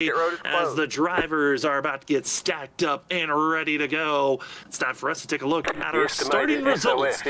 As the drivers are about to get stacked up and ready to go, it's time for us to take a look at our starting results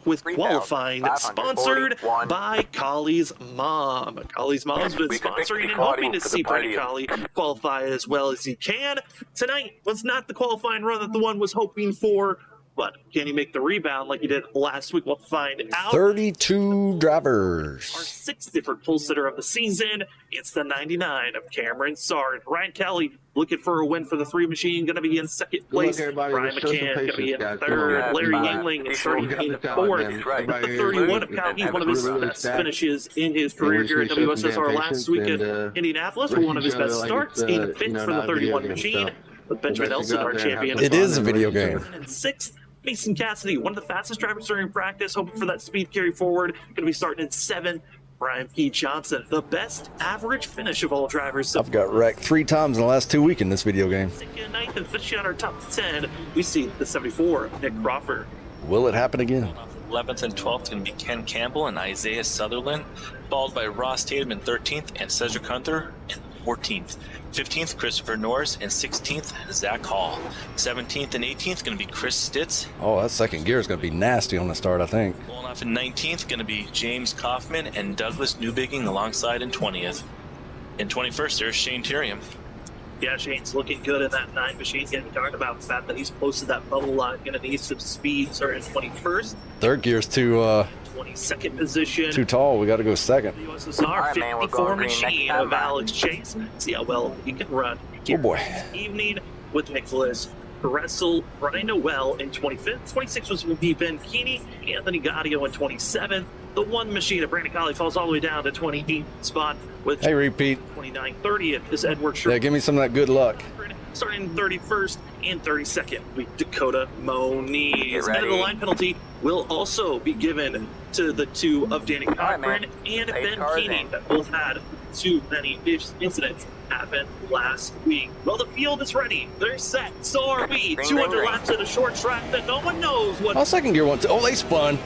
with qualifying, sponsored by Collie's Mom. Collie's Mom's been sponsoring and hoping to see Brady Collie qualify as well as he can. Tonight was not the qualifying run that the one was hoping for, but can he make the rebound like he did last week? We'll find out. 32 drivers. Our sixth different pole sitter of the season. It's the 99 of Cameron Sard. Ryan Kelly looking for a win for the three machine. Going to be in second place. Brian McCann going to be in third. Larry Yingling is starting in fourth. The 31 of Kyle Heath, one of his best finishes in his career here at WSSR last week at Indianapolis. One of his best starts in fifth for the 31 machine. With Benjamin Nelson, our champion. It is a video game. And sixth, Mason Cassidy, one of the fastest drivers during practice, hoping for that speed carry forward. Going to be starting in seventh. Brian P. Johnson, the best average finish of all drivers. So I've got wrecked 3 times in the last 2 weeks in this video game. Second, ninth, and finishing out our top 10, we see the 74, Nick Crawford. Will it happen again? 11th and 12th going to be Ken Campbell and Isaiah Sutherland, followed by Ross Tatum in 13th and Cedric Hunter in 14th. 15th, Christopher Norris, and 16th, Zach Hall. 17th and 18th going to be Chris Stitz. Oh, that second gear is going to be nasty on the start, I think. Pulling off in 19th going to be James Kaufman and Douglas Newbigging alongside in 20th. In 21st, there's Shane Tyrium. Yeah, Shane's looking good in that 9 machine. Getting talked about the fact that he's posted that bubble line. Going to need some speed. Starting in 21st. Third gear's too 22nd position. too tall. We got to go second. The WSSR 54 machine of Alex Chase. See how well he can run. Oh boy. Evening with Nicholas Gressel, Brian Noel in 25th. 26th was Ben Keeney, Anthony Gaudio in 27th. The one machine of Brandon Colley falls all the way down to 28th spot with Hey, repeat. 29th. 30th is Edward Sherman. Yeah, give me some of that good luck. Starting 31st and 32nd, we Dakota Moniz. And the line penalty will also be given to the 2 of Danny Cochran and Ben Keeney that both had too many incidents happen last week. Well, the field is ready. They're set. So are we. 200 laps at a short track that no one knows what. Oh, second gear went to. Oh, they spun.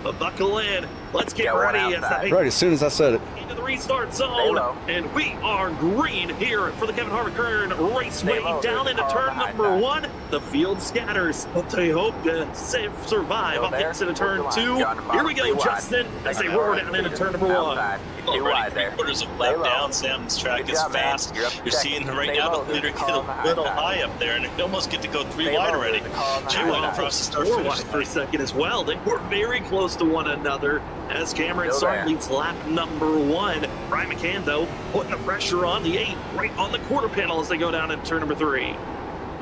But buckle in. Let's get ready. Right as soon as I said it. Into the restart zone, and we are green here for the Kevin Harvick Kern Raceway. Down into turn number 1. The field scatters, but they hope to survive off the exit of turn 2. Here we go, Justin, as they roar down into turn number 1. Already 3/4 of a lap down. Sam's track is fast. You're seeing right now the leader get a little high up there, and they almost get to go 3 wide already. Jay went across the start 4 wide for a second as well. They were very close to one another as Cameron Sard leads lap number 1. Brian McCann, though, putting the pressure on the 8 right on the quarter panel as they go down into turn number 3.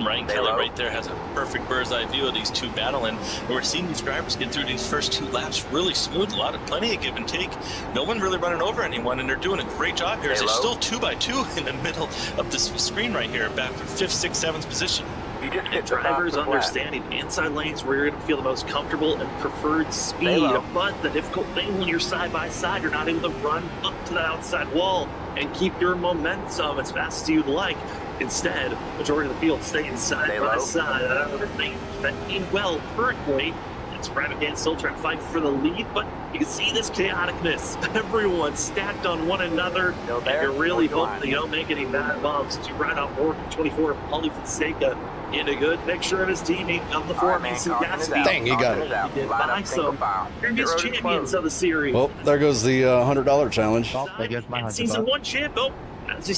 Ryan Kelly right there has a perfect bird's eye view of these two battling. And we're seeing these drivers get through these first 2 laps really smooth. Plenty of give and take. No one really running over anyone, and they're doing a great job here. They're still 2 by 2 in the middle of this screen right here, back from 5th, 6th, 7th position. And drivers understanding inside lanes where you're going to feel the most comfortable and preferred speed. But the difficult thing when you're side by side, you're not able to run up to the outside wall and keep your momentum as fast as you'd like. Instead, majority of the field staying side by side. Everything fitting well currently. It's Brian McCann still trying to fight for the lead, but you can see this chaoticness. Everyone stacked on one another. And you're really hoping you don't make any bad bumps to ride out more than 24 Paulie Fonseca in a good picture of his teammate of the 4, Mason Cassidy. Dang, you got it. He did buy some previous champions of the series. Well, there goes the $100 challenge. And season 1 champ. Oh, as he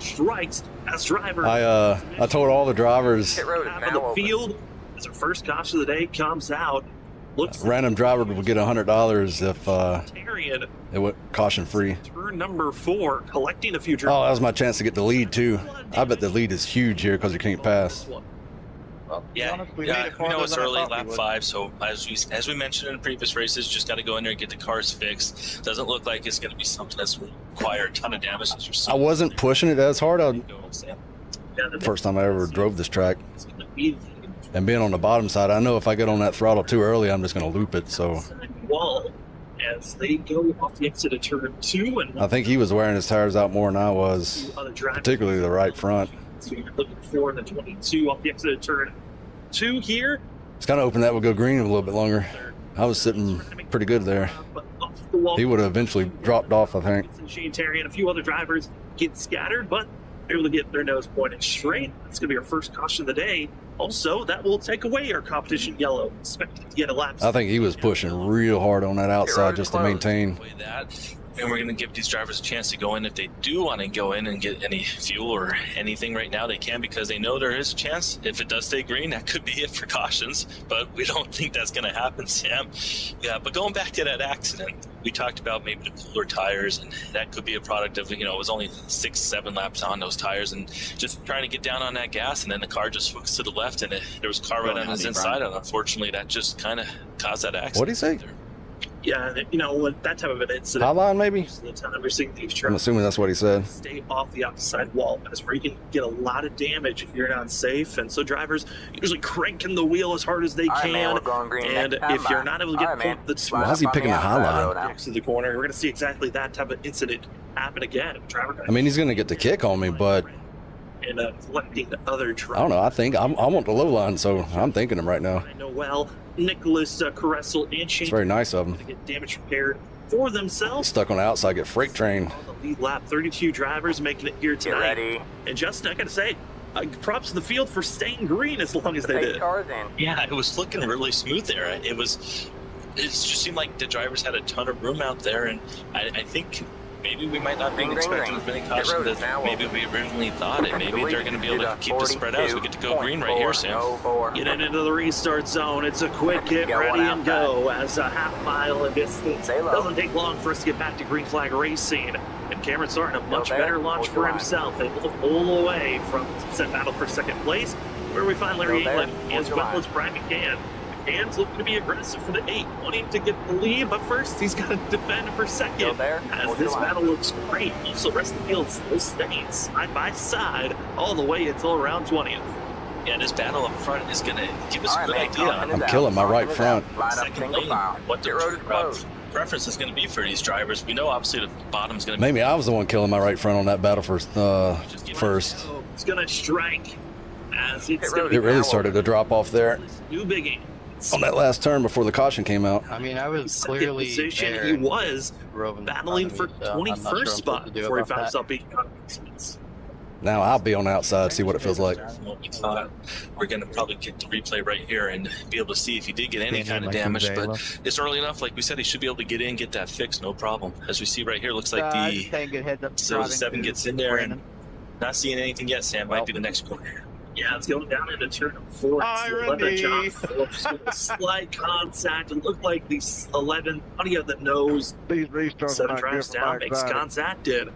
strikes as driver. I told all the drivers. Half of the field as our first caution of the day comes out. Looks random driver would get $100 if it went caution free. Turn number 4, collecting a future. Oh, that was my chance to get the lead too. I bet the lead is huge here because you can't pass. Yeah, we know it's early, lap 5, so as we mentioned in previous races, just got to go in there and get the cars fixed. Doesn't look like it's going to be something that's require a ton of damage. I wasn't pushing it as hard. First time I ever drove this track. And being on the bottom side, I know if I get on that throttle too early, I'm just going to loop it. So wall as they go off the exit of turn 2, and I think he was wearing his tires out more than I was, particularly the right front. So you're looking for the 22 off the exit of turn 2 here. It's kind of hoping that would go green a little bit longer. I was sitting pretty good there. He would have eventually dropped off, I think. Shane Terry and a few other drivers get scattered, but they're able to get their nose pointed straight. That's going to be our first caution of the day. Also, that will take away our competition yellow. Expected to get a lap. I think he was pushing real hard on that outside just to maintain. And we're going to give these drivers a chance to go in. If they do want to go in and get any fuel or anything right now, they can, because they know there is a chance. If it does stay green, that could be it for cautions, but we don't think that's going to happen, Sam. Yeah, but going back to that accident, we talked about maybe the cooler tires, and that could be a product of, it was only 6-7 laps on those tires, and just trying to get down on that gas, and then the car just hooks to the left, and there was a car right on his inside, and unfortunately that just kind of caused that accident. What'd he say? Yeah, with that type of an incident. Highline, maybe? The time we're seeing these trucks, I'm assuming that's what he said. Stay off the outside wall. That's where you can get a lot of damage if you're not safe. And so drivers usually cranking the wheel as hard as they can. And if you're not able to get the why is he picking the Highline next to the corner, we're going to see exactly that type of incident happen again. I mean, he's going to get the kick on me, but and collecting the other truck. I don't know. I think I want the low line, so I'm thinking him right now. I know well. Nicholas Caressel and Shane. It's very nice of him. To get damage repaired for themselves. Stuck on the outside, get freight trained. On the lead lap, 32 drivers making it here tonight. And Justin, I got to say, props to the field for staying green as long as they did. Yeah, it was looking really smooth there. It just seemed like the drivers had a ton of room out there, and I think maybe we might not be expecting as many cautions as maybe we originally thought, and maybe they're going to be able to keep the spread out as we get to go green right here, Sam. Getting into the restart zone. It's a quick get ready and go as a half mile of distance. Doesn't take long for us to get back to green flag racing. And Cameron starting a much better launch for himself, able to pull away from set battle for second place, where we find Larry England as well as Brian McCann. McCann's looking to be aggressive for the 8, wanting to get the lead, but first he's got to defend for second. As this battle looks great, also rest of the field still staying side by side all the way until around 20th. Yeah, this battle up front is going to give us a good idea. I'm killing my right front. Second lane, what the preference is going to be for these drivers. We know obviously the bottom's going to be... Maybe I was the one killing my right front on that battle first. It's going to strike as it really started to drop off there. New biggie. On that last turn before the caution came out. I mean, I was clearly position. He was battling for 21st spot before he found himself being caught. Now I'll be on the outside, see what it feels like. What we thought. We're going to probably get the replay right here and be able to see if he did get any kind of damage, but it's early enough. Like we said, he should be able to get in, get that fixed, no problem. As we see right here, looks like the 7 gets in there and not seeing anything yet, Sam. Might be the next corner. Yeah, it's going down into turn 4. Slight contact. It looked like the 11 out of the nose. 7 drives down, makes contact, and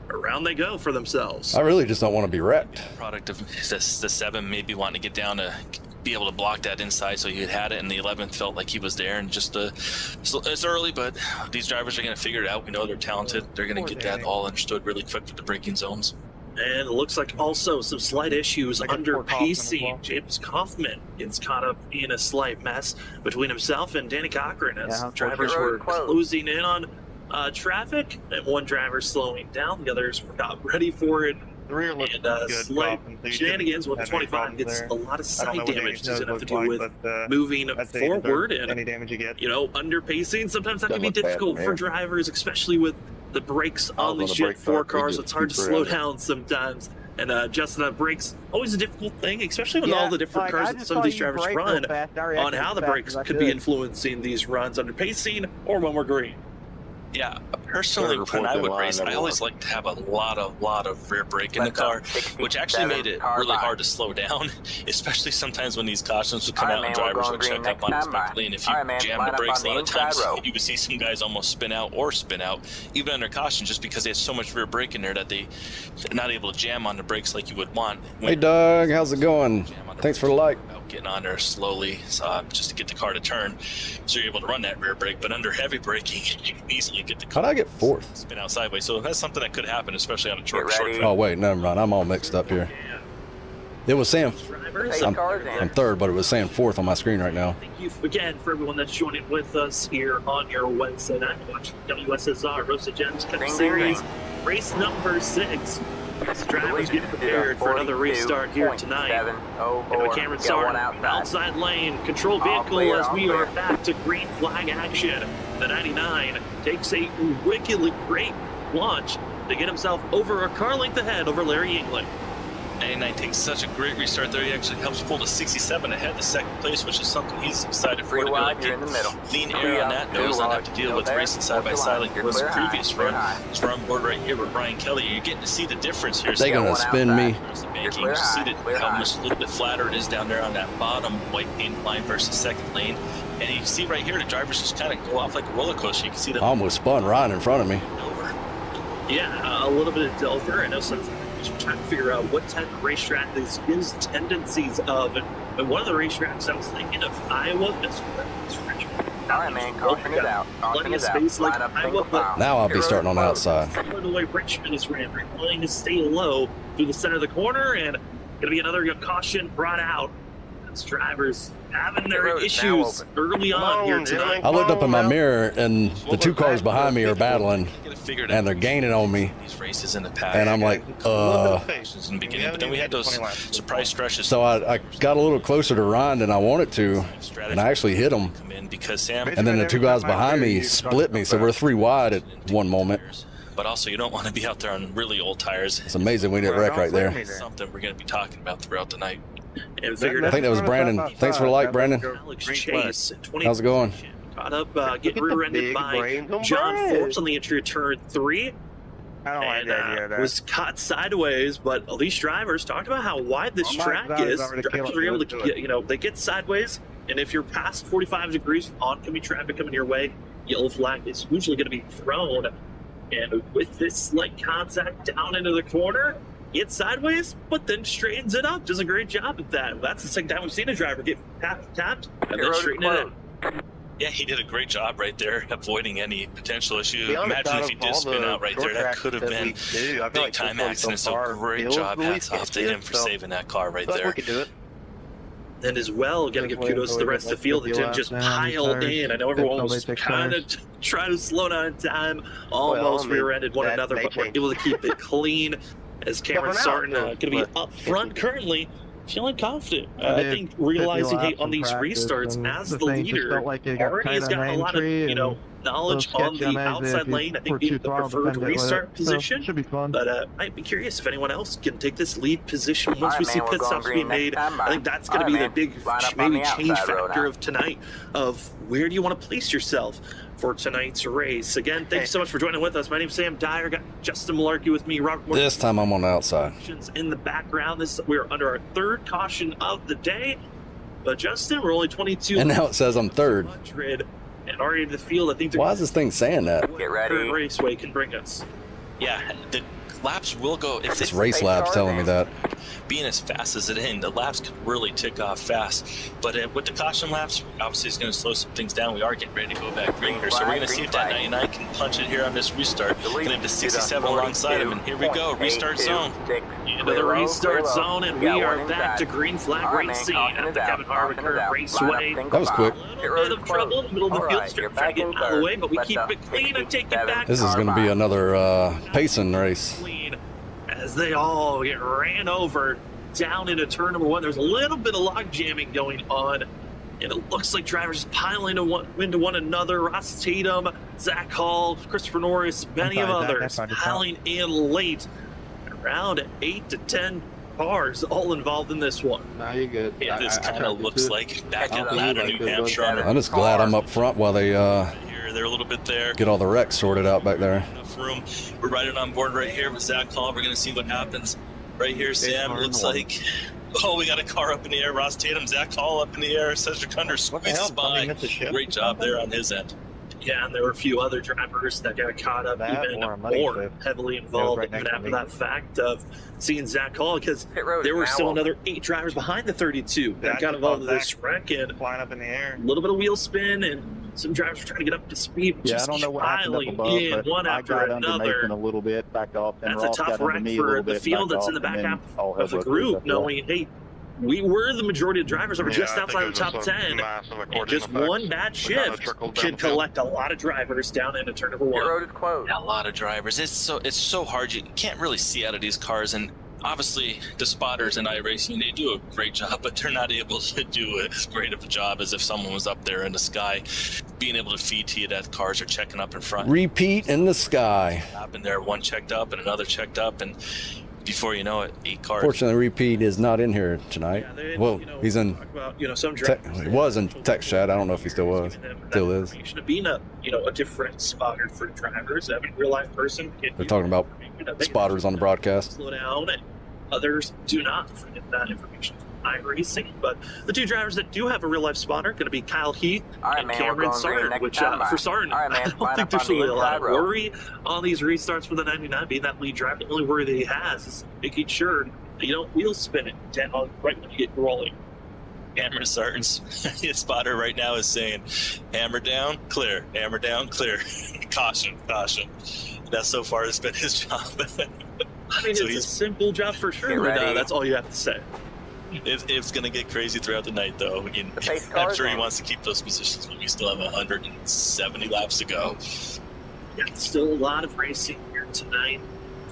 around they go for themselves. I really just don't want to be wrecked. Product of the 7 maybe wanting to get down to be able to block that inside, so he had it, and the 11th felt like he was there, and just it's early, but these drivers are going to figure it out. We know they're talented. They're going to get that all understood really quick with the braking zones. And it looks like also some slight issues under pacing. James Kaufman gets caught up in a slight mess between himself and Danny Cochran as drivers were closing in on traffic, and one driver slowing down. The others were not ready for it. And slight shenanigans with the 25 gets a lot of side damage. Doesn't have to do with moving forward. And, under pacing, sometimes that can be difficult for drivers, especially with the brakes on these Jet 4 cars. It's hard to slow down sometimes. And adjusting the brakes, always a difficult thing, especially with all the different cars that some of these drivers run, on how the brakes could be influencing these runs under pacing or when we're green. Yeah, personally, when I would race, I always like to have a lot of rear brake in the car, which actually made it really hard to slow down, especially sometimes when these cautions would come out and drivers would check up unexpectedly, and if you jam the brakes, a lot of times you would see some guys almost spin out, even under caution, just because they have so much rear brake in there that they're not able to jam on the brakes like you would want. Hey Doug, how's it going? Thanks for the like. Getting on there slowly just to get the car to turn, so you're able to run that rear brake, but under heavy braking you can easily get the car. How'd I get 4th? Spin out sideways, so that's something that could happen, especially on a short track. Oh wait, never mind, I'm all mixed up here. It was saying I'm 3rd, but it was saying 4th on my screen right now. Thank you again for everyone that's joining with us here on your Wednesday night, watching WSSR Rosa Gems Cup Series, race number 6. As drivers get prepared for another restart here tonight. And Cameron starting outside lane, control vehicle as we are back to green flag action. The 99 takes a wickedly great launch to get himself over a car length ahead over Larry Yingling. 99 takes such a great restart there. He actually helps pull to 67 ahead to second place, which is something he's excited for. To be able to get clean air on that nose, not have to deal with racing side by side like it was the previous run. He's on board right here with Brian Kelly. You're getting to see the difference here. They're going to spin me. You can see how much a little bit flatter it is down there on that bottom white paint line versus second lane. And you can see right here, the drivers just kind of go off like a roller coaster. You can see the almost spun right in front of me. Over. Yeah, a little bit of Dover. I know some trying to figure out what type of racetrack this is tendencies of. And one of the racetracks I was thinking of, Iowa. All right, man, caution it out. Plenty of space like Iowa, but now I'll be starting on the outside. Similar to the way Richmond is ran, they're willing to stay low through the center of the corner, and going to be another caution brought out. As drivers having their issues early on here tonight. I looked up in my mirror, and the two cars behind me are battling, and they're gaining on me. And I'm like, in the beginning, but then we had those surprise crashes. So I got a little closer to Ryan than I wanted to, and I actually hit him. And then the two guys behind me split me, so we're 3 wide at one moment. But also, you don't want to be out there on really old tires. It's amazing we didn't wreck right there. It's something we're going to be talking about throughout the night. I think that was Brandon. Thanks for the like, Brandon. Alex Chase, How's it going? Caught up, getting rear-ended by John Forbes on the entry of turn 3. I don't like the idea of that. Was caught sideways, but these drivers talked about how wide this track is. Drivers are able to get, they get sideways, and if you're past 45 degrees, oncoming traffic coming your way, yellow flag is usually going to be thrown. And with this slight contact down into the corner, gets sideways, but then straightens it up. Does a great job at that. That's the second time we've seen a driver get tapped, and then straighten it in. Yeah, he did a great job right there, avoiding any potential issue. Imagine if he did spin out right there. That could have been big time accident. So great job. Hats off to him for saving that car right there. And as well, got to give kudos to the rest of the field that didn't just pile in. I know everyone was kind of trying to slow down in time, almost rear-ended one another, but we're able to keep it clean. As Cameron Sarton going to be up front currently, feeling confident. I think realizing, hey, on these restarts, as the leader, already has got a lot of, knowledge on the outside lane. I think being the preferred restart position. Should be fun. But I'd be curious if anyone else can take this lead position once we see pit stops being made. I think that's going to be the big, maybe change factor of tonight, of where do you want to place yourself for tonight's race. Again, thank you so much for joining with us. My name's Sam Dyer. Got Justin Malarkey with me. Robert Morgan. This time I'm on the outside. In the background, we're under our third caution of the day. But Justin, we're only 22. And now it says I'm third. And already in the field, I think. Why is this thing saying that? Get ready. Raceway can bring us. Yeah, the laps will go. If this race lab's telling me that. Being as fast as it is, the laps could really tick off fast. But with the caution laps, obviously it's going to slow some things down. We are getting ready to go back green here. So we're going to see if that 99 can punch it here on this restart. Going to have the 67 alongside him. And here we go, restart zone. Into the restart zone, and we are back to green flag racing at the Kevin Harvick Raceway. That was quick. A little bit of trouble in the middle of the field strip, trying to get out of the way, but we keep it clean and take it back. This is going to be another pacing race. Clean as they all get ran over down into turn number 1. There's a little bit of log jamming going on, and it looks like drivers piling into one another. Ross Tatum, Zach Hall, Christopher Norris, many of others piling in late. Around 8 to 10 cars all involved in this one. Nah, you're good. Yeah, this kind of looks like back in Ladder, New Hampshire. I'm just glad I'm up front while they they're a little bit there. Get all the wrecks sorted out back there. Enough room. We're riding on board right here with Zach Hall. We're going to see what happens. Right here, Sam, looks like, we got a car up in the air. Ross Tatum, Zach Hall up in the air. Cedric Hunter squeezes by. Great job there on his end. Yeah, and there were a few other drivers that got caught up even more heavily involved even after that fact of seeing Zach Hall, because there were still another 8 drivers behind the 32 that got involved in this wreck, and flying up in the air. A little bit of wheel spin, and some drivers were trying to get up to speed. Yeah, I don't know what happened up above, but one after I got under another. Nathan a little bit, backed off. That's a tough wreck for the field that's in the back half of the group, knowing, hey, we were the majority of drivers that were just outside the top 10, and just one bad shift can collect a lot of drivers down into turn number 1. Your road is closed. Yeah, a lot of drivers. It's so hard. You can't really see out of these cars, and obviously the spotters in iRacing, they do a great job, but they're not able to do as great of a job as if someone was up there in the sky being able to feed to you that cars are checking up in front. Repeat in the sky. And there, one checked up and another checked up, and before you know it, 8 cars. Fortunately, Repeat is not in here tonight. Yeah, Well, he's in. Some He was in text chat. I don't know if he still was. Still is. Being a different spotter for drivers, having a real life person. They're talking about spotters on the broadcast. Slow down, and others do not. Forget that information from iRacing. But the 2 drivers that do have a real life spotter are going to be Kyle Heath and Cameron Sartin. Which for Sartin, I don't think there's really a lot of worry on these restarts for the 99. Being that lead driver, the only worry that he has is making sure that you don't wheel spin it down right when you get rolling. Cameron Sartin's spotter right now is saying, hammer down, clear, hammer down, clear. Caution, caution. That so far has been his job. I mean, so it's a simple job for sure, but that's all you have to say. It's going to get crazy throughout the night, though. I'm sure he wants to keep those positions, but we still have 170 laps to go. Yeah, still a lot of racing here tonight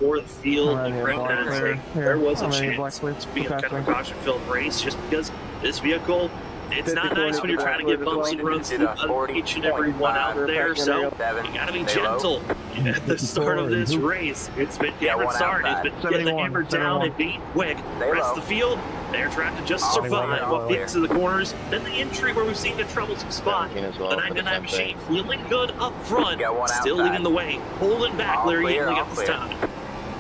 for the field. There was a chance to be a kind of a caution-filled race just because this vehicle, it's not nice when you're trying to get bumps and runs through each and every one out there, so you gotta be gentle at the start of this race. It's been Cameron Sartin, it's been getting the hammer down and being quick. The rest of the field, they're trying to just survive off the exit of the corners. Then the entry where we've seen the troublesome spot. The 99 machine feeling good up front, still leading the way, holding back Larry Yingley at this time.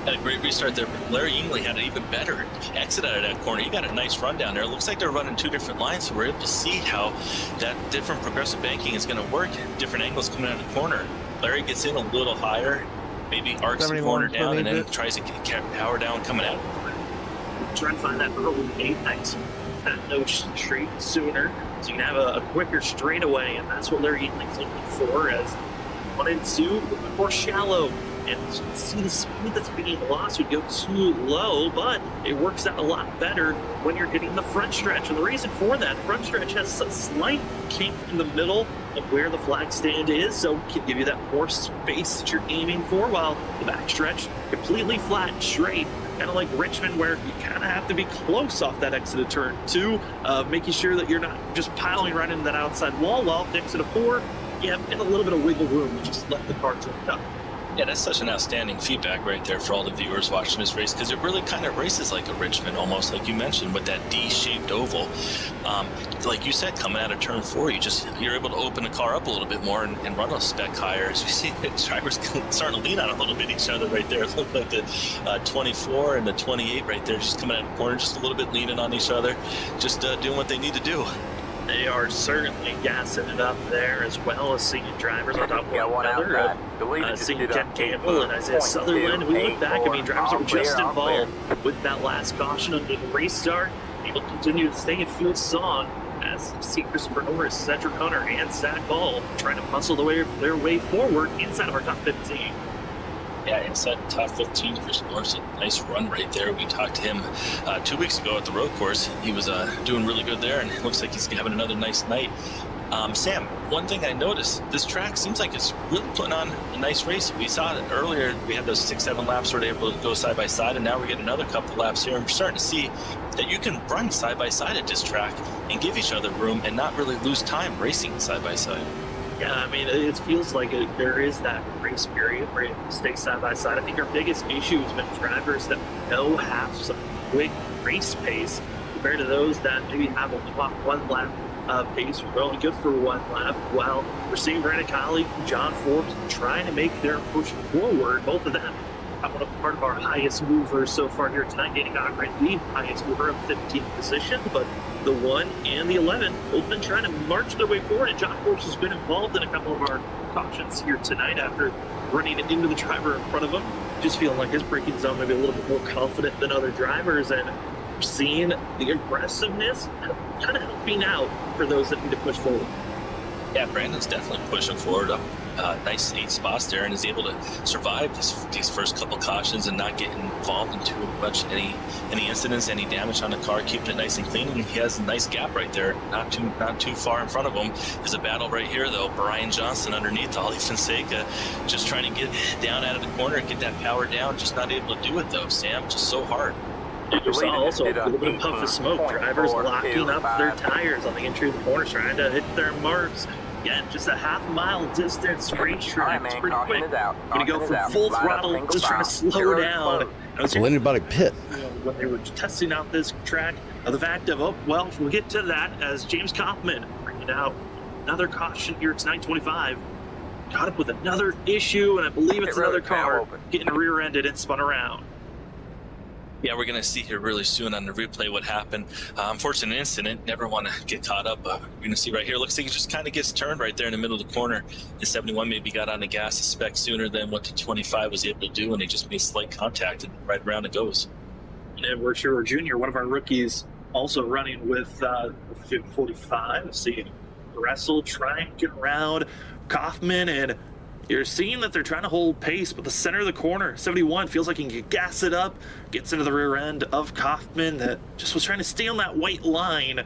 Had a great restart there. Larry Yingley had an even better exit out of that corner. He got a nice run down there. It looks like they're running 2 different lines, so we're able to see how that different progressive banking is going to work. Different angles coming out of the corner. Larry gets in a little higher, maybe arcs the corner down, and then tries to get power down coming out. Try and find that early 8 nights. That no straight sooner, so you can have a quicker straightaway, and that's what Larry Yingley's looking for as 1 and 2, more shallow. And you can see the speed that's being lost would go too low, but it works out a lot better when you're getting the front stretch. And the reason for that, front stretch has a slight kink in the middle of where the flag stand is, so it can give you that more space that you're aiming for, while the back stretch completely flat and straight, kind of like Richmond, where you kind of have to be close off that exit of turn 2, making sure that you're not just piling right into that outside wall, while the exit of 4, you have a little bit of wiggle room to just let the car drift up. Yeah, that's such an outstanding feedback right there for all the viewers watching this race, because it really kind of races like a Richmond, almost like you mentioned, with that D-shaped oval. Like you said, coming out of turn 4, you're able to open the car up a little bit more and run a spec higher. As we see the drivers starting to lean on a little bit each other right there. It looked like the 24 and the 28 right there, just coming out of the corner, just a little bit leaning on each other, just doing what they need to do. They are certainly gassing it up there, as well as seeing drivers on top of one another. Seeing Ken Campbell and Isaiah Sutherland. We look back, I mean, drivers that were just involved with that last caution under the restart. People continue to stay in field song as see Christopher Norris, Cedric Hunter, and Zach Ball trying to muscle their way forward inside of our top 15. Yeah, inside the top 15, Chris Norris, a nice run right there. We talked to him 2 weeks ago at the road course. He was doing really good there, and it looks like he's having another nice night. Sam, one thing I noticed, this track seems like it's really putting on a nice race. We saw it earlier, we had those 6-7 laps where they were able to go side by side, and now we get another couple laps here, and we're starting to see that you can run side by side at this track and give each other room and not really lose time racing side by side. Yeah, I mean, it feels like there is that race period where you stay side by side. I think our biggest issue has been drivers that have some quick race pace compared to those that maybe have a 1 lap pace. We're only good for 1 lap, while we're seeing Brandon Colley and John Forbes trying to make their push forward. Both of them are part of our highest movers so far here tonight, getting our lead highest mover of 15th position, but the 1 and the 11 both been trying to march their way forward, and John Forbes has been involved in a couple of our cautions here tonight after running into the driver in front of him, just feeling like his braking zone maybe a little bit more confident than other drivers, and we're seeing the aggressiveness kind of helping out for those that need to push forward. Yeah, Brandon's definitely pushing forward up nice 8 spots there, and is able to survive these first couple cautions and not get involved in too much any incidents, any damage on the car, keeping it nice and clean. And he has a nice gap right there, not too far in front of him. There's a battle right here though. Brian Johnson underneath Ollie Fonseca, just trying to get down out of the corner and get that power down, just not able to do it though. Sam, just so hard. And you saw also a Did a little bit of puff of smoke. Drivers locking up their 18.45. tires on the entry of the corners, trying to hit their marks. Again, just a half-mile distance All right, racetrack. It's man, pretty caution quick. is out. Gonna go Caution is from out. full Line up throttle, single just trying to file. slow Zero down. close. I was Will anybody pit? when they were testing out this track, the fact of, oh, well, we'll get to that as James Kaufman bringing out another caution here. It's 9:25. Got up with another issue, and I believe it's Pit road another is now car open. getting rear-ended and spun around. Yeah, we're going to see here really soon on the replay what happened. Unfortunate incident. Never want to get caught up. We're going to see right here. Looks like he just kind of gets turned right there in the middle of the corner. The 71 maybe got on the gas spec sooner than what the 25 was able to do, and they just made slight contact, and right around it goes. And we're sure Jr., one of our rookies, also running with 45. See, wrestle, trying to get around Kaufman, and you're seeing that they're trying to hold pace, but the center of the corner, 71, feels like he can gas it up, gets into the rear end of Kaufman that just was trying to stay on that white line,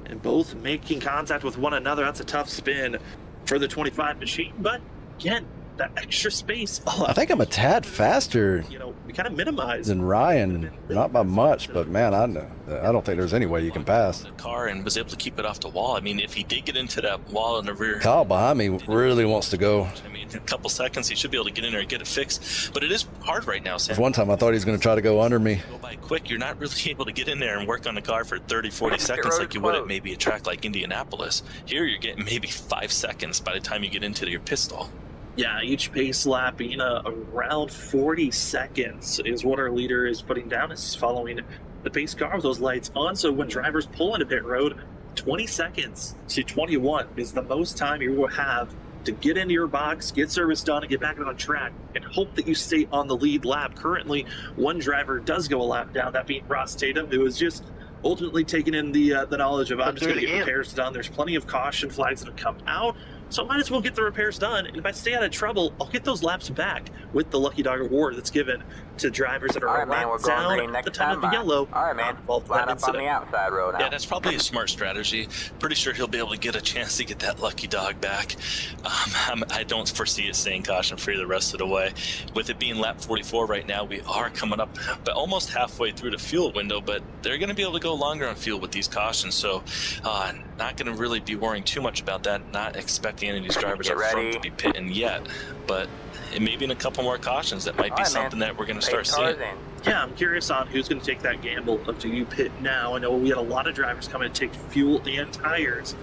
and both making contact with one another. That's a tough spin for the 25 machine, but again, that extra space. I think I'm a tad faster We kind of minimize. than Ryan, not by much, but man, I don't think there's any way you can pass. The car and was able to keep it off the wall. I mean, if he did get into that wall in the rear, Kyle behind me really wants to go. I mean, in a couple seconds, he should be able to get in there and get it fixed. But it is hard right now, Sam. There's one time I thought he was going to try to go under me. Go by quick. You're not really able to get in there and work on the car for 30, 40 seconds like you would at maybe a track like Indianapolis. Here, you're getting maybe 5 seconds by the time you get into your pit stall. Yeah, each pace lap being around 40 seconds is what our leader is putting down. Is following the pace car with those lights on. So when drivers pull into pit road, 20 seconds to 21 is the most time you will have to get into your box, get service done, and get back on track, and hope that you stay on the lead lap. Currently, one driver does go a lap down, that being Ross Tatum, who is just ultimately taking in the knowledge of, I'm just going to get repairs done. There's plenty of caution flags that have come out, so I might as well get the repairs done. And if I stay out of trouble, I'll get those laps back with the Lucky Dog Award that's given to drivers that are a lap down at the time of the yellow. All right, man. Line up on the outside road now. Yeah, that's probably a smart strategy. Pretty sure he'll be able to get a chance to get that lucky dog back. I don't foresee it staying caution free the rest of the way. With it being lap 44 right now, we are coming up but almost halfway through the fuel window, but they're going to be able to go longer on fuel with these cautions, so not going to really be worrying too much about that. Not expecting any of these drivers up front to be pitting yet, but it may be in a couple more cautions that might be something that we're going to start seeing. Yeah, I'm curious on who's going to take that gamble of do you pit now. I know we had a lot of drivers coming to take fuel and tires.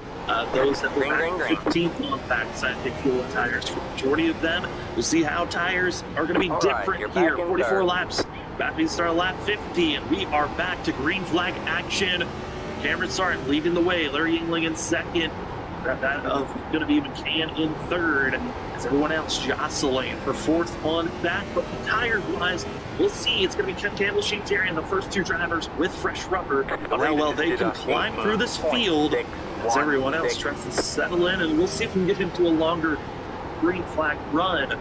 Those that were back 15th on pack decided to take fuel and tires. For the majority of them, we'll see how tires are going to be different here. 44 laps, back to start lap 50, and we are back to green flag action. Cameron Sarton leading the way, Larry Yingling in second. That of going to be McCann in third, as everyone else jostling for fourth on that. But tire-wise, we'll see. It's going to be Ken Campbell, Shane Terry, and the first two drivers with fresh rubber. But how well they can climb through this field as everyone else tries to settle in. And we'll see if we can get into a longer green flag run.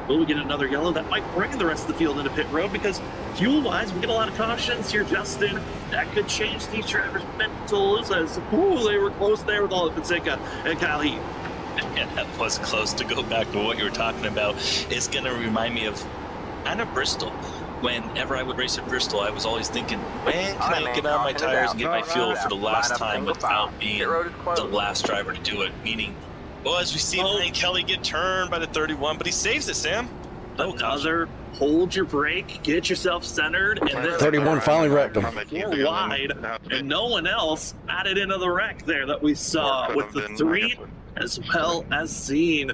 Will we get another yellow? That might bring the rest of the field into pit road, because fuel-wise, we get a lot of cautions here, Justin. That could change these drivers' mentals as, they were close there with all of Fonseca and Kyle Heath. Yeah, that was close. To go back to what you were talking about, it's going to remind me of kind of Bristol. Whenever I would race at Bristol, I was always thinking, man, can I get on my tires and get my fuel for the last time without being the last driver to do it? Meaning, well, as we see Ryan Kelly get turned by the 31, but he saves it, Sam. Another, hold your brake, get yourself centered, and then 31 finally wrecked him. Four wide, and no one else added into the wreck there that we saw with the three, as well as seeing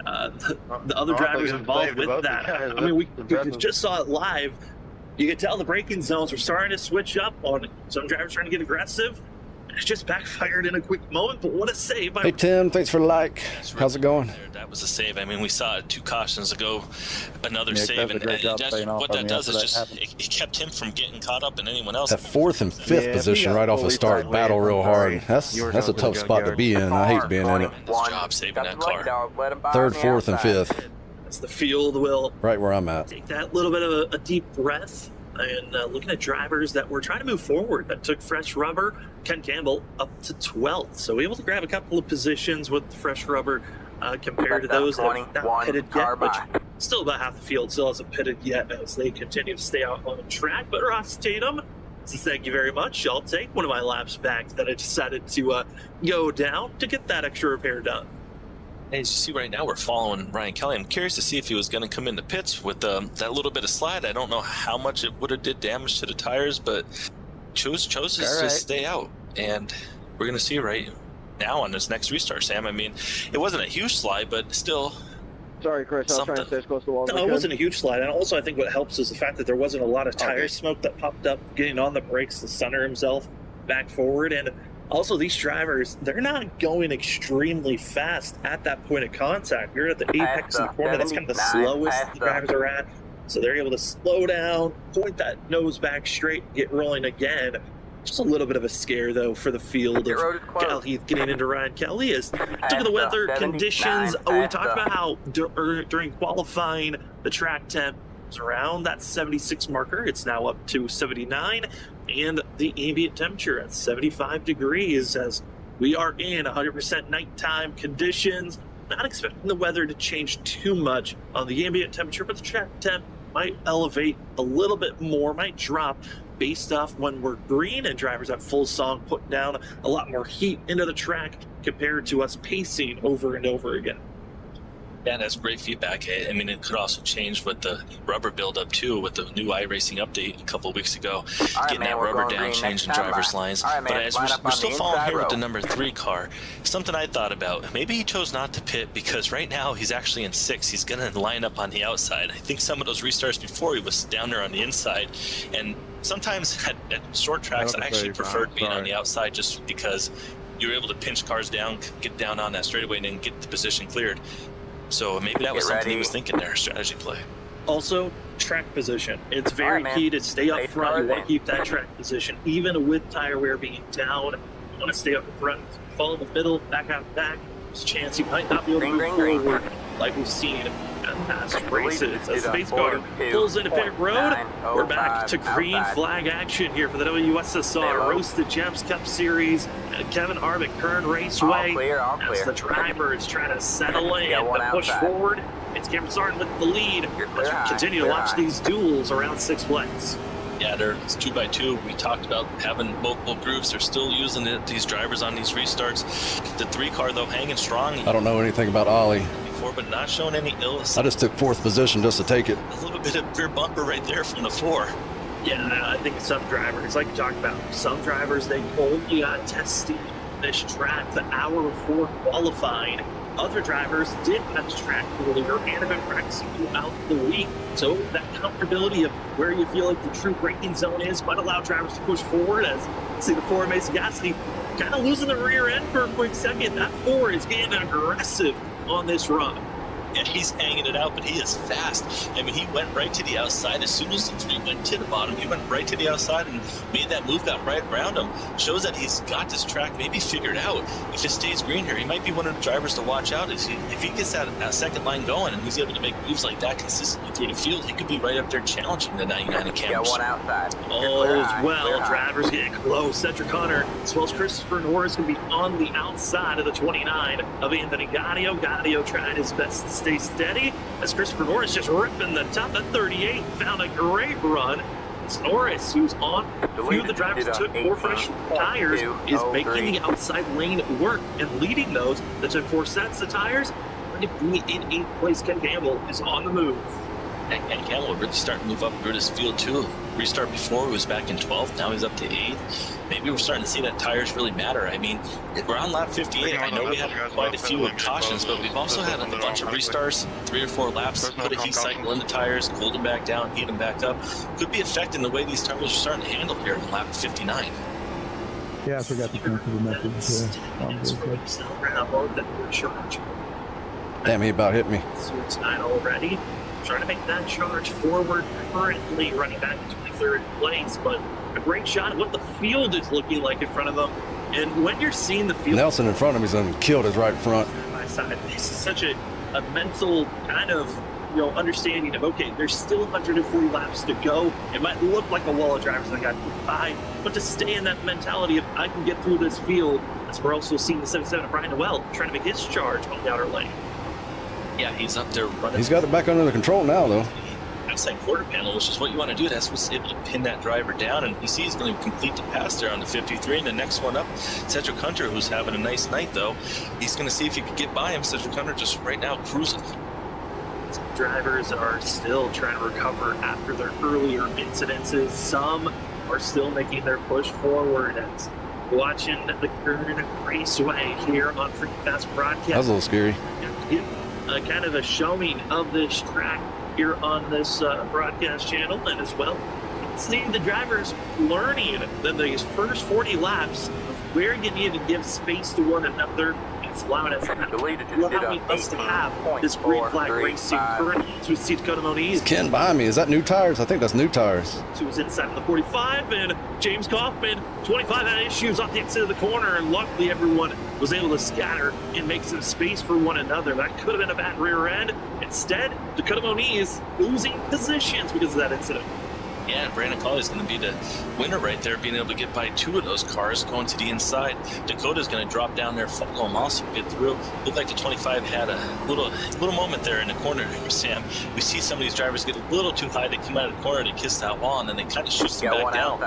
the other drivers involved with that. I mean, we just saw it live. You could tell the braking zones were starting to switch up on some drivers trying to get aggressive. It just backfired in a quick moment, but what a save by... Hey, Tim, thanks for the like. How's it going? That was a save. I mean, we saw 2 cautions ago, another Nick, save, and what that does is just happened. it kept him from getting caught up in anyone else. That 4th and 5th position right off the start, battle real hard. That's a tough spot to be in. I hate being in it. Tremendous job saving that car. 3rd, 4th, and 5th. As the field will right where I'm at. Take that little bit of a deep breath. And looking at drivers that were trying to move forward that took fresh rubber, Ken Campbell up to 12th. So able to grab a couple of positions with the fresh rubber compared to those that have not pitted yet, which still about half the field still hasn't pitted yet as they continue to stay out on the track. But Ross Tatum So thank you very much. I'll take one of my laps back that I decided to go down to get that extra repair done. As you see right now, we're following Ryan Kelly. I'm curious to see if he was going to come into pits with that little bit of slide. I don't know how much it would have did damage to the tires, but chose to stay out. And we're going to see right now on this next restart, Sam. I mean, it wasn't a huge slide, but still. Sorry, Chris. I was trying to stay as close to the wall as I No, it could. wasn't a huge slide. And also, I think what helps is the fact that there wasn't a lot of tire smoke that popped up, getting on the brakes to center himself back forward. And also, these drivers, they're not going extremely fast at that point of contact. You're at the apex of the corner. That's kind of the slowest the drivers are at. So they're able to slow down, point that nose back straight, get rolling again. Just a little bit of a scare, though, for the field of Cal Heath getting into Ryan Kelly. As look at the weather conditions. We talked about how during qualifying, the track temp was around that 76 marker. It's now up to 79, and the ambient temperature at 75 degrees as we are in 100% nighttime conditions. Not expecting the weather to change too much on the ambient temperature, but the track temp might elevate a little bit more, might drop based off when we're green and drivers at full song putting down a lot more heat into the track compared to us pacing over and over again. Yeah, that's great feedback. I mean, it could also change with the rubber buildup too, with the new iRacing update a couple of weeks ago, getting that rubber down, changing drivers' lines. But as we're still following here with the number 3 car, something I thought about, maybe he chose not to pit because right now he's actually in 6th. He's going to line up on the outside. I think some of those restarts before he was down there on the inside, and sometimes at short tracks, I actually preferred being on the outside just because you're able to pinch cars down, get down on that straightaway, and then get the position cleared. So maybe that was something he was thinking there, strategy play. Also, track position. It's very key to stay up front. You want to keep that track position, even with tire wear being down. You want to stay up front, follow the middle, back out back. There's a chance you might not be able to move forward like we've seen in past races. As the base car pulls into pit road, we're back to green flag action here for the WSSR Roasted Gems Cup Series at Kevin Harvick Kern Raceway. As the driver is trying to settle in and push forward, it's Cameron Sarton with the lead as we continue to watch these duels around Six Flags. Yeah, they're 2x2. We talked about having multiple grooves. They're still using these drivers on these restarts. The 3 car, though, hanging strong. I don't know anything about Ollie. Before, but not showing any illness. I just took 4th position just to take it. A little bit of rear bumper right there from the 4. Yeah, I think some drivers, like you talked about, some drivers, they only got testing this track the hour before qualifying. Other drivers did test track earlier and have been practicing throughout the week. So that comfortability of where you feel like the true braking zone is might allow drivers to push forward. As see the 4 Mason Gasly kind of losing the rear end for a quick second. That 4 is getting aggressive on this run. Yeah, he's hanging it out, but he is fast. I mean, he went right to the outside. As soon as the 3 went to the bottom, he went right to the outside and made that move, got right around him. Shows that he's got this track maybe figured out. If it stays green here, he might be one of the drivers to watch out. If he gets that second line going and he's able to make moves like that consistently through the field, he could be right up there challenging the 99 in Cameron. All is well. Drivers getting close. Cedric Hunter, as well as Christopher Norris, can be on the outside of the 29 of Anthony Gaudio. Gaudio trying his best to stay steady as Christopher Norris just ripping the top at 38. Found a great run. It's Norris, who's on a few of the drivers that took 4 fresh tires, is making the outside lane work and leading those that took 4 sets of tires. Going to be in 8th place. Ken Campbell is on the move. And Ken Campbell really starting to move up through this field too. Restart before he was back in 12th, now he's up to 8th. Maybe we're starting to see that tires really matter. I mean, we're on lap 58. I know we had quite a few cautions, but we've also had a bunch of restarts, 3 or 4 laps, put a heat cycle in the tires, cooled them back down, heat them back up. Could be affecting the way these tires are starting to handle here in lap 59. Yeah, I forgot to cancel the message. Damn, he about hit me. So it's 9 already. Trying to make that charge forward, currently running back to 23rd place, but a great shot at what the field is looking like in front of them. And when you're seeing the field, Nelson in front of me's and killed his right front. By side, this is such a mental kind of understanding of, okay, there's still 140 laps to go. It might look like a wall of drivers that got by, but to stay in that mentality of I can get through this field. As we're also seeing the 77 of Brian Noel trying to make his charge on the outer lane. Yeah, he's up there running. He's got it back under the control now, though. outside quarter panel, which is what you want to do. That's what's able to pin that driver down, and you see he's going to complete the pass there on the 53, and the next one up, Cedric Hunter, who's having a nice night, though. He's going to see if he can get by him. Cedric Hunter just right now cruising. Drivers are still trying to recover after their earlier incidences. Some are still making their push forward. As watching the Kern Raceway here on Free Fast Broadcast. That was a little scary. Kind of a showing of this track here on this broadcast channel, and as well, seeing the drivers learning that these first 40 laps of where you need to give space to one another. It's allowing us to have this green flag racing currently as we see Dakota Moniz. Ken behind me. Is that new tires? I think that's new tires. He was inside of the 45, and James Kaufman, 25, had issues off the exit of the corner, and luckily everyone was able to scatter and make some space for one another. That could have been a bad rear end. Instead, Dakota Moniz losing positions because of that incident. Yeah, and Brandon Colley is going to be the winner right there, being able to get by two of those cars going to the inside. Dakota's going to drop down there, follow him also, get through. Looked like the 25 had a little moment there in the corner, Sam. We see some of these drivers get a little too high. They come out of the corner, they kiss that wall, and then they kind of shoot them back down.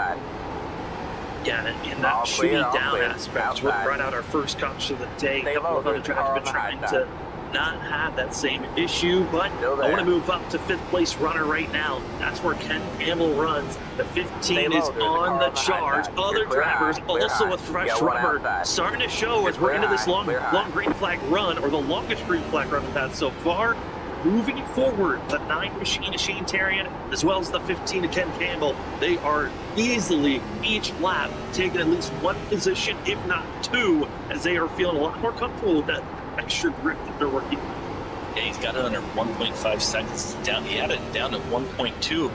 Yeah, in that shooting down aspect, what brought out our first caution of the day. A couple of other drivers been trying to not have that same issue, but I want to move up to 5th place runner right now. That's where Ken Campbell runs. The 15 is on the charge. Other drivers also with fresh rubber starting to show as we're into this long green flag run, or the longest green flag run we've had so far. Moving forward, the 9 machine to Shane Terrian, as well as the 15 to Ken Campbell, they are easily each lap taking at least one position, if not two, as they are feeling a lot more comfortable with that extra grip that they're working with. Yeah, he's got it under 1.5 seconds down. He had it down to 1.2.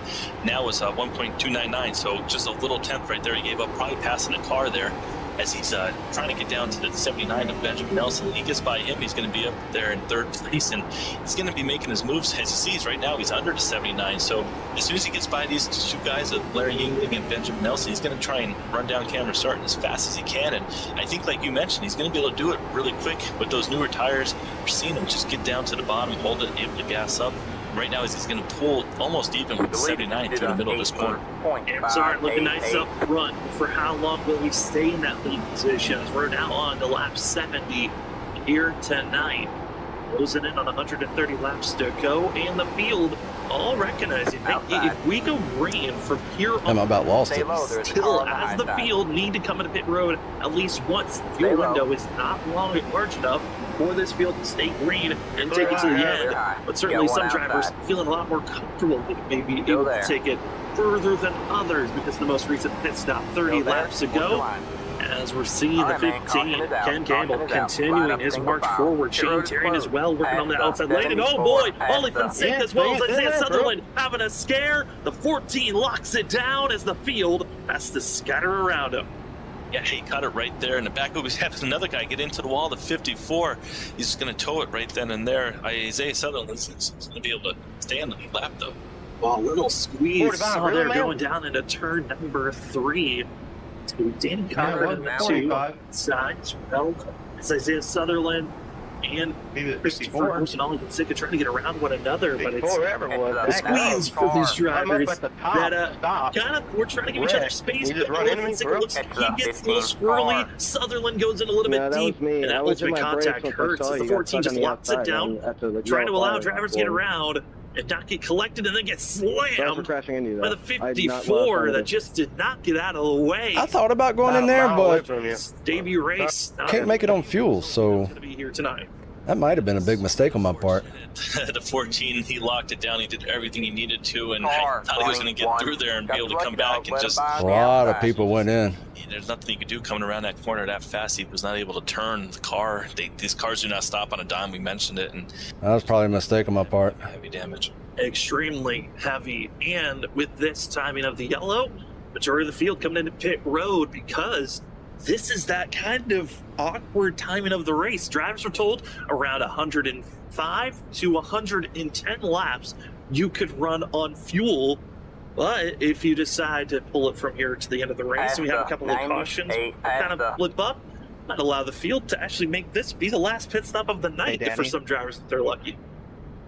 Now it's 1.299, so just a little tenth right there. He gave up, probably passing a car there as he's trying to get down to the 79 of Benjamin Nelson. He gets by him, he's going to be up there in 3rd place, and he's going to be making his moves. As he sees right now, he's under the 79, so as soon as he gets by these two guys, Larry Yingling and Benjamin Nelson, he's going to try and run down Cameron Sarton as fast as he can, and I think, like you mentioned, he's going to be able to do it really quick with those newer tires. We're seeing him just get down to the bottom, hold it, able to gas up. Right now, he's going to pull almost even with 79 to the middle of this corner. Sorry, looking nice up front. For how long will we stay in that lead position? As we're now on to lap 70 here tonight. Closing in on 130 laps to go, and the field all recognizing that if we go green from here on, I'm about lost it. Still, as the field need to come into pit road at least once. The fuel window is not large enough for this field to stay green and take it to the end. But certainly some drivers feeling a lot more comfortable that maybe able to take it further than others because the most recent pit stop 30 laps ago. As we're seeing the 15, Ken Campbell continuing his march forward. Shane Terrian as well, working on that outside lane. And oh boy, Ollie Fonseca as well as Isaiah Sutherland having a scare. The 14 locks it down as the field has to scatter around him. Yeah, he caught it right there in the back. We have another guy get into the wall, the 54. He's just going to tow it right then and there. Isaiah Sutherland is going to be able to stay on the lap, though. Well, a little squeeze saw there going down into turn number 3. To Danny Conrad in the 2 sides. Well, it's Isaiah Sutherland and Christopher and Ollie Fonseca trying to get around one another, but it's a squeeze for these drivers that kind of we're trying to give each other space, but Ollie Fonseca looks like he gets a little squirrely. Sutherland goes in a little bit deep, and that ultimate contact hurts as the 14 just locks it down, trying to allow drivers to get around and not get collected and then get slammed by the 54 that just did not get out of the way. I thought about going in there, but debut race can't make it on fuel, so to be here tonight. That might have been a big mistake on my part. The 14, he locked it down. He did everything he needed to, and I thought he was going to get through there and be able to come back and just... A lot of people went in. There's nothing he could do coming around that corner that fast. He was not able to turn the car. These cars do not stop on a dime. We mentioned it. And that was probably a mistake on my part. Heavy damage. Extremely heavy. And with this timing of the yellow, majority of the field coming into pit road because this is that kind of awkward timing of the race. Drivers were told around 105 to 110 laps you could run on fuel. But if you decide to pull it from here to the end of the race, and we have a couple of cautions kind of flip up, might allow the field to actually make this be the last pit stop of the night for some drivers if they're lucky.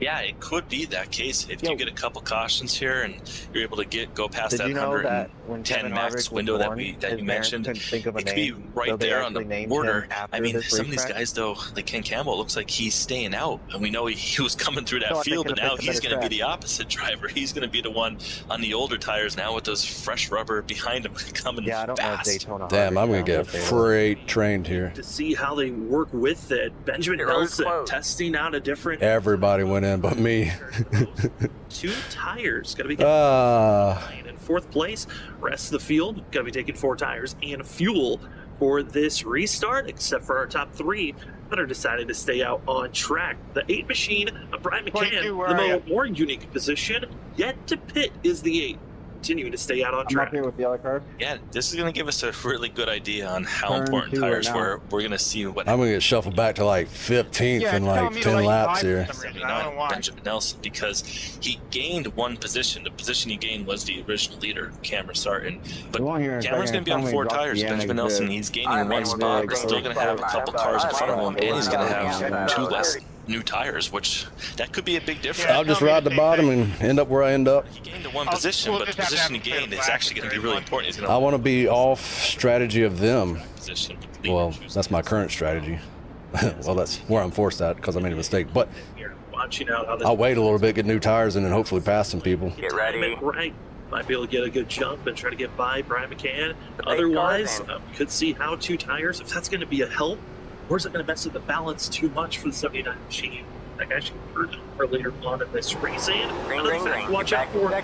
Yeah, it could be that case. If you get a couple cautions here and you're able to go past that 110 max window that you mentioned, it could be right there on the border. I mean, some of these guys, though, like Ken Campbell, looks like he's staying out. And we know he was coming through that field, but now he's going to be the opposite driver. He's going to be the one on the older tires now with those fresh rubber behind him coming fast. Damn, I'm going to get freight trained here. To see how they work with it. Benjamin Nelson testing out a different... Everybody went in but me. 2 tires going to be getting in 4th place. Rest of the field going to be taking 4 tires and fuel for this restart, except for our top 3 that are decided to stay out on track. The 8 machine of Brian McCann, the more unique position yet to pit is the 8. Continuing to stay out on track. I'm up here with the other car. Yeah, this is going to give us a really good idea on how important tires were. We're going to see what I'm going to get shuffled back to like 15th in like 10 laps here. Benjamin Nelson, because he gained 1 position. The position he gained was the original leader, Cameron Sarton. But Cameron's going to be on 4 tires. Benjamin Nelson, he's gaining 1 spot, but still going to have a couple cars in front of him, and he's going to have 2 less new tires, which that could be a big difference. I'll just ride the bottom and end up where I end up. He gained the 1 position, but the position he gained is actually going to be really important. I want to be off strategy of them. Well, that's my current strategy. Well, that's where I'm forced at because I made a mistake. But I'll wait a little bit, get new tires, and then hopefully pass some people. Get ready. Right. Might be able to get a good jump and try to get by Brian McCann. Otherwise, could see how 2 tires, if that's going to be a help, or is it going to mess with the balance too much for the 79 machine? That guy should convert for later on in this race. And another fact to watch out for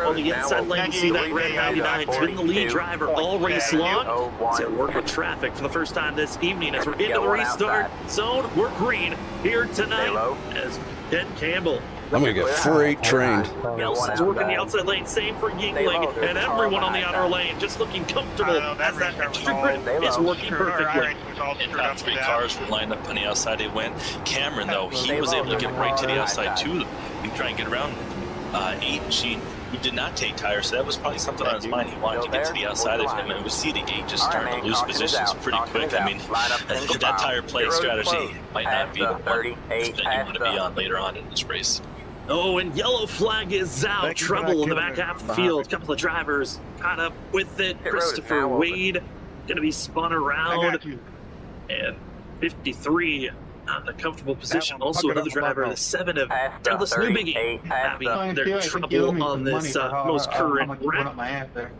on the inside lane, you see that red 99's been the lead driver all race long. So work with traffic for the first time this evening as we're into the restart zone. We're green here tonight as Ken Campbell. I'm going to get freight trained. Nelson's working the outside lane, same for Yingling, and everyone on the outer lane just looking comfortable as that extra grip is working perfectly. And top 3 cars were lined up on the outside. They went. Cameron, though, he was able to get right to the outside, too. He try and get around 8 machine, who did not take tires, so that was probably something on his mind. He wanted to get to the outside of him, and we see the 8 just starting to lose positions pretty quick. I mean, that tire play strategy might not be the one that you want to be on later on in this race. Oh, and yellow flag is out. Trouble in the back half of the field. A couple of drivers caught up with it. Christopher Wade going to be spun around. And 53 on the comfortable position. Also another driver, the 7 of Dallas Newbiggie, having their trouble on this most current wreck.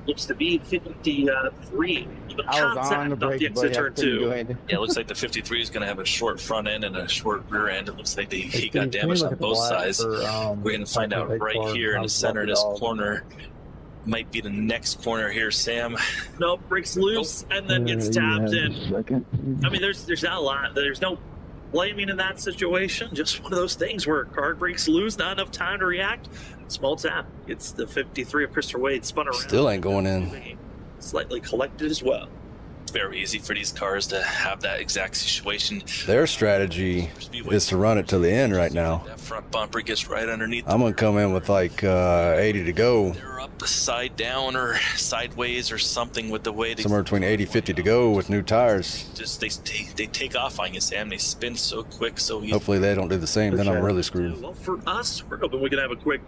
Looks to be 53. Even contact off the exit turn 2. Yeah, it looks like the 53 is going to have a short front end and a short rear end. It looks like he got damaged on both sides. We're going to find out right here in the center of this corner. Might be the next corner here, Sam. Nope, breaks loose and then gets tapped in. I mean, there's not a lot. There's no blaming in that situation. Just one of those things where a car breaks loose, not enough time to react. Small tap. It's the 53 of Christopher Wade spun around. Still ain't going in. Slightly collected as well. It's very easy for these cars to have that exact situation. Their strategy is to run it to the end right now. That front bumper gets right underneath. I'm going to come in with like 80 to go. They're up the side down or sideways or something with the way they... Somewhere between 80, 50 to go with new tires. Just they take off on you, Sam. They spin so quick, so easy. Hopefully they don't do the same, then I'm really screwed. Well, for us, we're hoping we can have a quick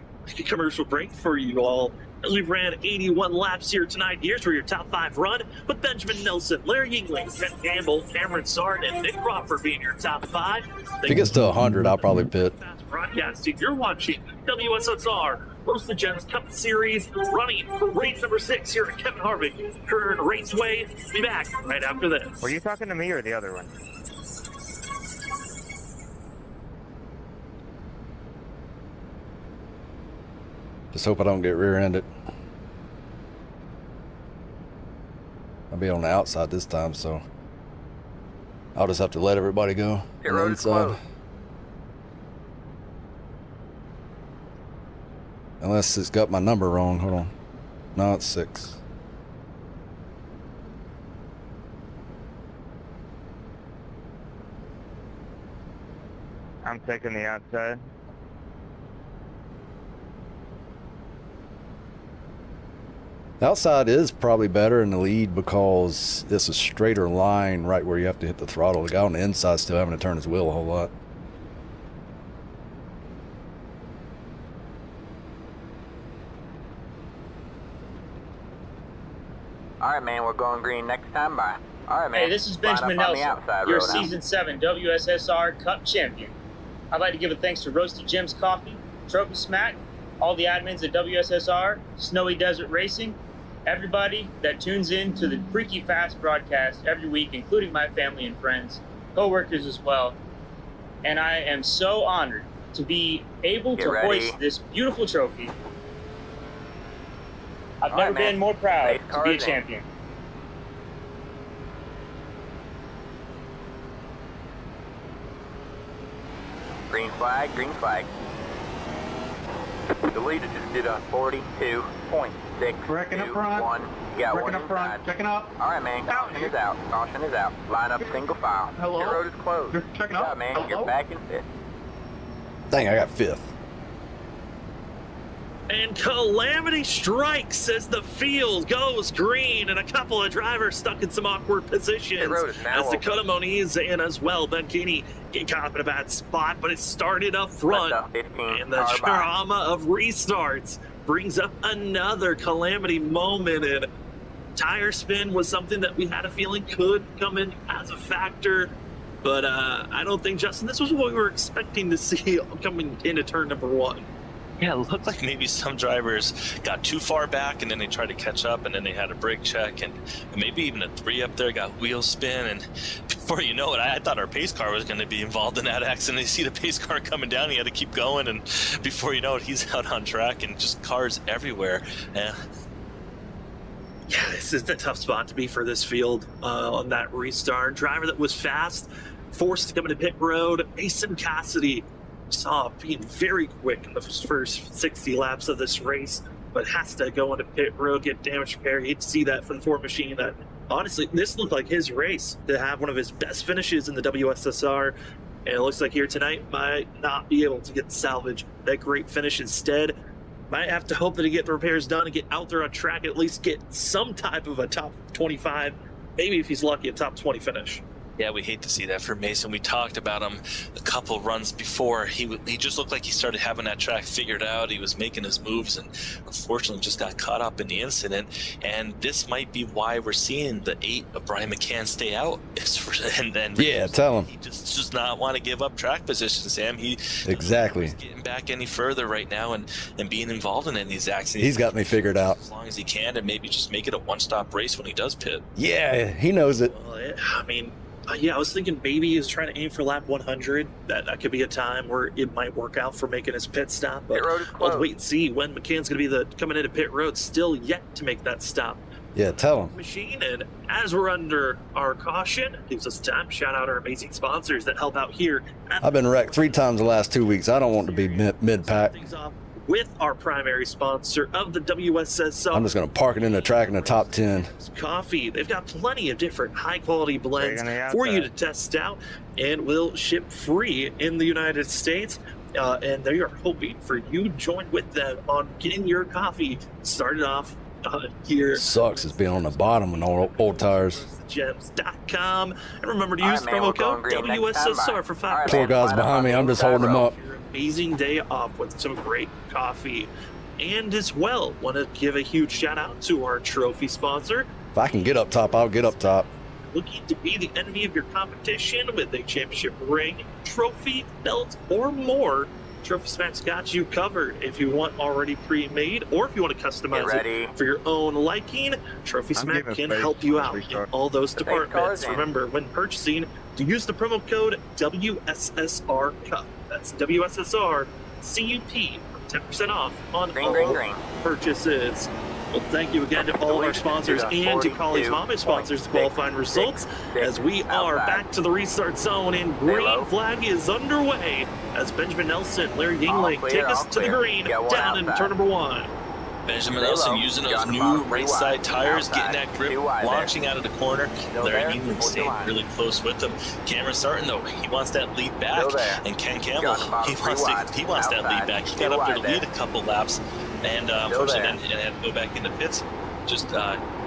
commercial break for you all. As we've ran 81 laps here tonight, here's where your top 5 run with Benjamin Nelson, Larry Yingling, Ken Campbell, Cameron Sard, and Nick Crawford being your top 5. If it gets to 100, I'll probably pit. Broadcasting, you're watching WSSR, Most of the Gems Cup Series, running for race number 6 here at Kevin Harvick, Kern Raceway. Be back right after this. Were you talking to me or the other one? Just hope I don't get rear-ended. I'll be on the outside this time, so I'll just have to let everybody go on the inside. Unless it's got my number wrong. Hold on. No, it's 6. I'm taking the outside. The outside is probably better in the lead because it's a straighter line right where you have to hit the throttle. The guy on the inside still having to turn his wheel a whole lot. All right, man, we're going green next time. Bye. All right, man. Hey, this is Benjamin Line up on the Nelson, outside, your Roadhouse. Season 7 WSSR Cup champion. I'd like to give a thanks to Roasted Jim's Coffee, Trophy Smack, all the admins at WSSR, Snowy Desert Racing, everybody that tunes in to the Freaky Fast broadcast every week, including my family and friends, co-workers as well. And I am so honored to be able Get to ready. hoist this beautiful trophy. I've All never right, man. been more proud Race to be a cars in. champion. Green flag, green flag. The leader just did a 42.621. Wrecking up front. You got Wrecking one up front. inside. Checking up. All right, man. Caution is out. Caution is out. Line up single file. Hello? Your road is closed. You're checking Yeah, up. man. Hello? You're back in fifth. Dang, I got 5th. And calamity strikes as the field goes green, and a couple of drivers stuck in some awkward positions. The road is now As the open. Moniz and as well Ben Kinney get caught up in a bad spot, but it started up front. Left up 15, And the car by. drama of restarts brings up another calamity moment. And tire spin was something that we had a feeling could come in as a factor. But I don't think, Justin, this was what we were expecting to see coming into turn number 1. Yeah, it looked like maybe some drivers got too far back and then they tried to catch up and then they had a brake check and maybe even a 3 up there got wheel spin. And before you know it, I thought our pace car was going to be involved in that accident. You see the pace car coming down, he had to keep going, and before you know it, he's out on track and just cars everywhere. Yeah, this is the tough spot to be for this field on that restart. Driver that was fast, forced to come into pit road. Mason Cassidy saw being very quick in the first 60 laps of this race, but has to go into pit road, get damage repair. You'd see that from the Ford machine. That honestly, this looked like his race to have one of his best finishes in the WSSR. And it looks like here tonight might not be able to get salvage that great finish. Instead, might have to hope that he get the repairs done and get out there on track, at least get some type of a top 25, maybe if he's lucky, a top 20 finish. Yeah, we hate to see that for Mason. We talked about him a couple runs before. He just looked like he started having that track figured out. He was making his moves and unfortunately just got caught up in the incident. And this might be why we're seeing the 8 of Brian McCann stay out. And then Yeah, tell him. he just does not want to give up track position, Sam. Exactly. He's getting back any further right now and being involved in any of these accidents. He's got me figured out. As long as he can, and maybe just make it a one-stop race when he does pit. Yeah, he knows it. Well, I mean, yeah, I was thinking maybe he was trying to aim for lap 100. That could be a time where it might work out for making his pit stop. But Pit road is we'll closed. wait and see when McCann's going to be coming into pit road. Still yet to make that stop. Yeah, tell him. Machine, and as we're under our caution, gives us time. Shout out our amazing sponsors that help out here. I've been wrecked 3 times the last 2 weeks. I don't want to be mid-pack. Things off with our primary sponsor of the WSSR. I'm just going to park it in the track in the top 10. Coffee. They've got plenty of different high quality blends Right on the for you to outside. test out, and will ship free in the United States. And they are hoping for you to join with them on getting your coffee started off here. Sucks is being on the bottom with old tires. Gems.com, and remember to All use right, the man, promo we're code going green next time, WSSR bye. for All right, 5%. Poor man, guys line up behind on me. the I'm just inside holding them row. up. Your amazing day off with some great coffee. And as well, want to give a huge shout out to our trophy sponsor, If I can get up top, I'll get up top. looking to be the envy of your competition with a championship ring, trophy, belt, or more. Trophy Smack's got you covered. If you want already pre-made, or if you want to Get customize ready. it for your own liking, Trophy I'm Smack giving can space help you when out we in start. all those The base departments. cars in. Remember, when purchasing, to use the promo code WSSR Cup. That's WSSR CUP for 10% off on Green, all green, green. purchases. Well, thank you again to all of our sponsors and to College Mama sponsors to qualifying results, as we are back to the restart zone and green flag is underway as Benjamin Nelson, Larry Yingling All clear, take us all to the clear. green Got one down into outside. turn number 1. Benjamin Stay Nelson low. using those Got new about 3 race wide. side tires, Outside. getting that grip, 2 wide there. launching out of the corner. Still Larry there. Yingling 40 stayed line. really close with them. Cameron starting though, he wants that lead back. Still there. And Ken Campbell, Got about he 3 wants wide. he wants that lead Outside. back. He 2 got up there wide to there. lead a couple laps, and Still unfortunately there. then had to go back into pits. Just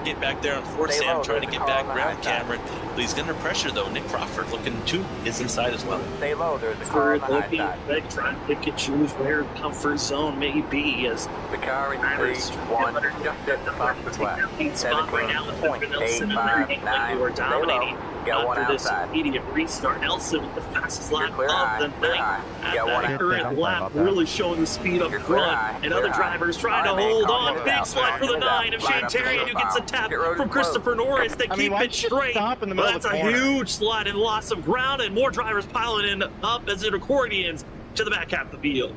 get back there on fourth. Stay Sam low, trying to there's a get car back on the around high side. Cameron. But he's under pressure though. Nick Crawford looking to his inside as well. Stay low, there's a car For on the high looking side. like trying to pick and choose where the comfort zone may be as The car in drivers P1 just at the top of the left. lead spot right now with Benjamin Nelson and Larry Hinkley, who are dominating Got one after this outside. immediate restart. Nelson with the fastest lap Clear of high, the clear night. high. At Got one that out. current I'm lap, about that. really showing the speed up You're clear front, high, and clear other high. drivers trying to All right, man, hold caution on. is Big out. slide for the Caution is 9 out. of Line Shane up Terrian, single who gets a file. tap Pit road from is Christopher Norris. They I mean, keep why it did you straight. stop in the But middle of that's the a corner? huge slide and loss of ground, and more drivers piling in up as it accordions to the back half of the field.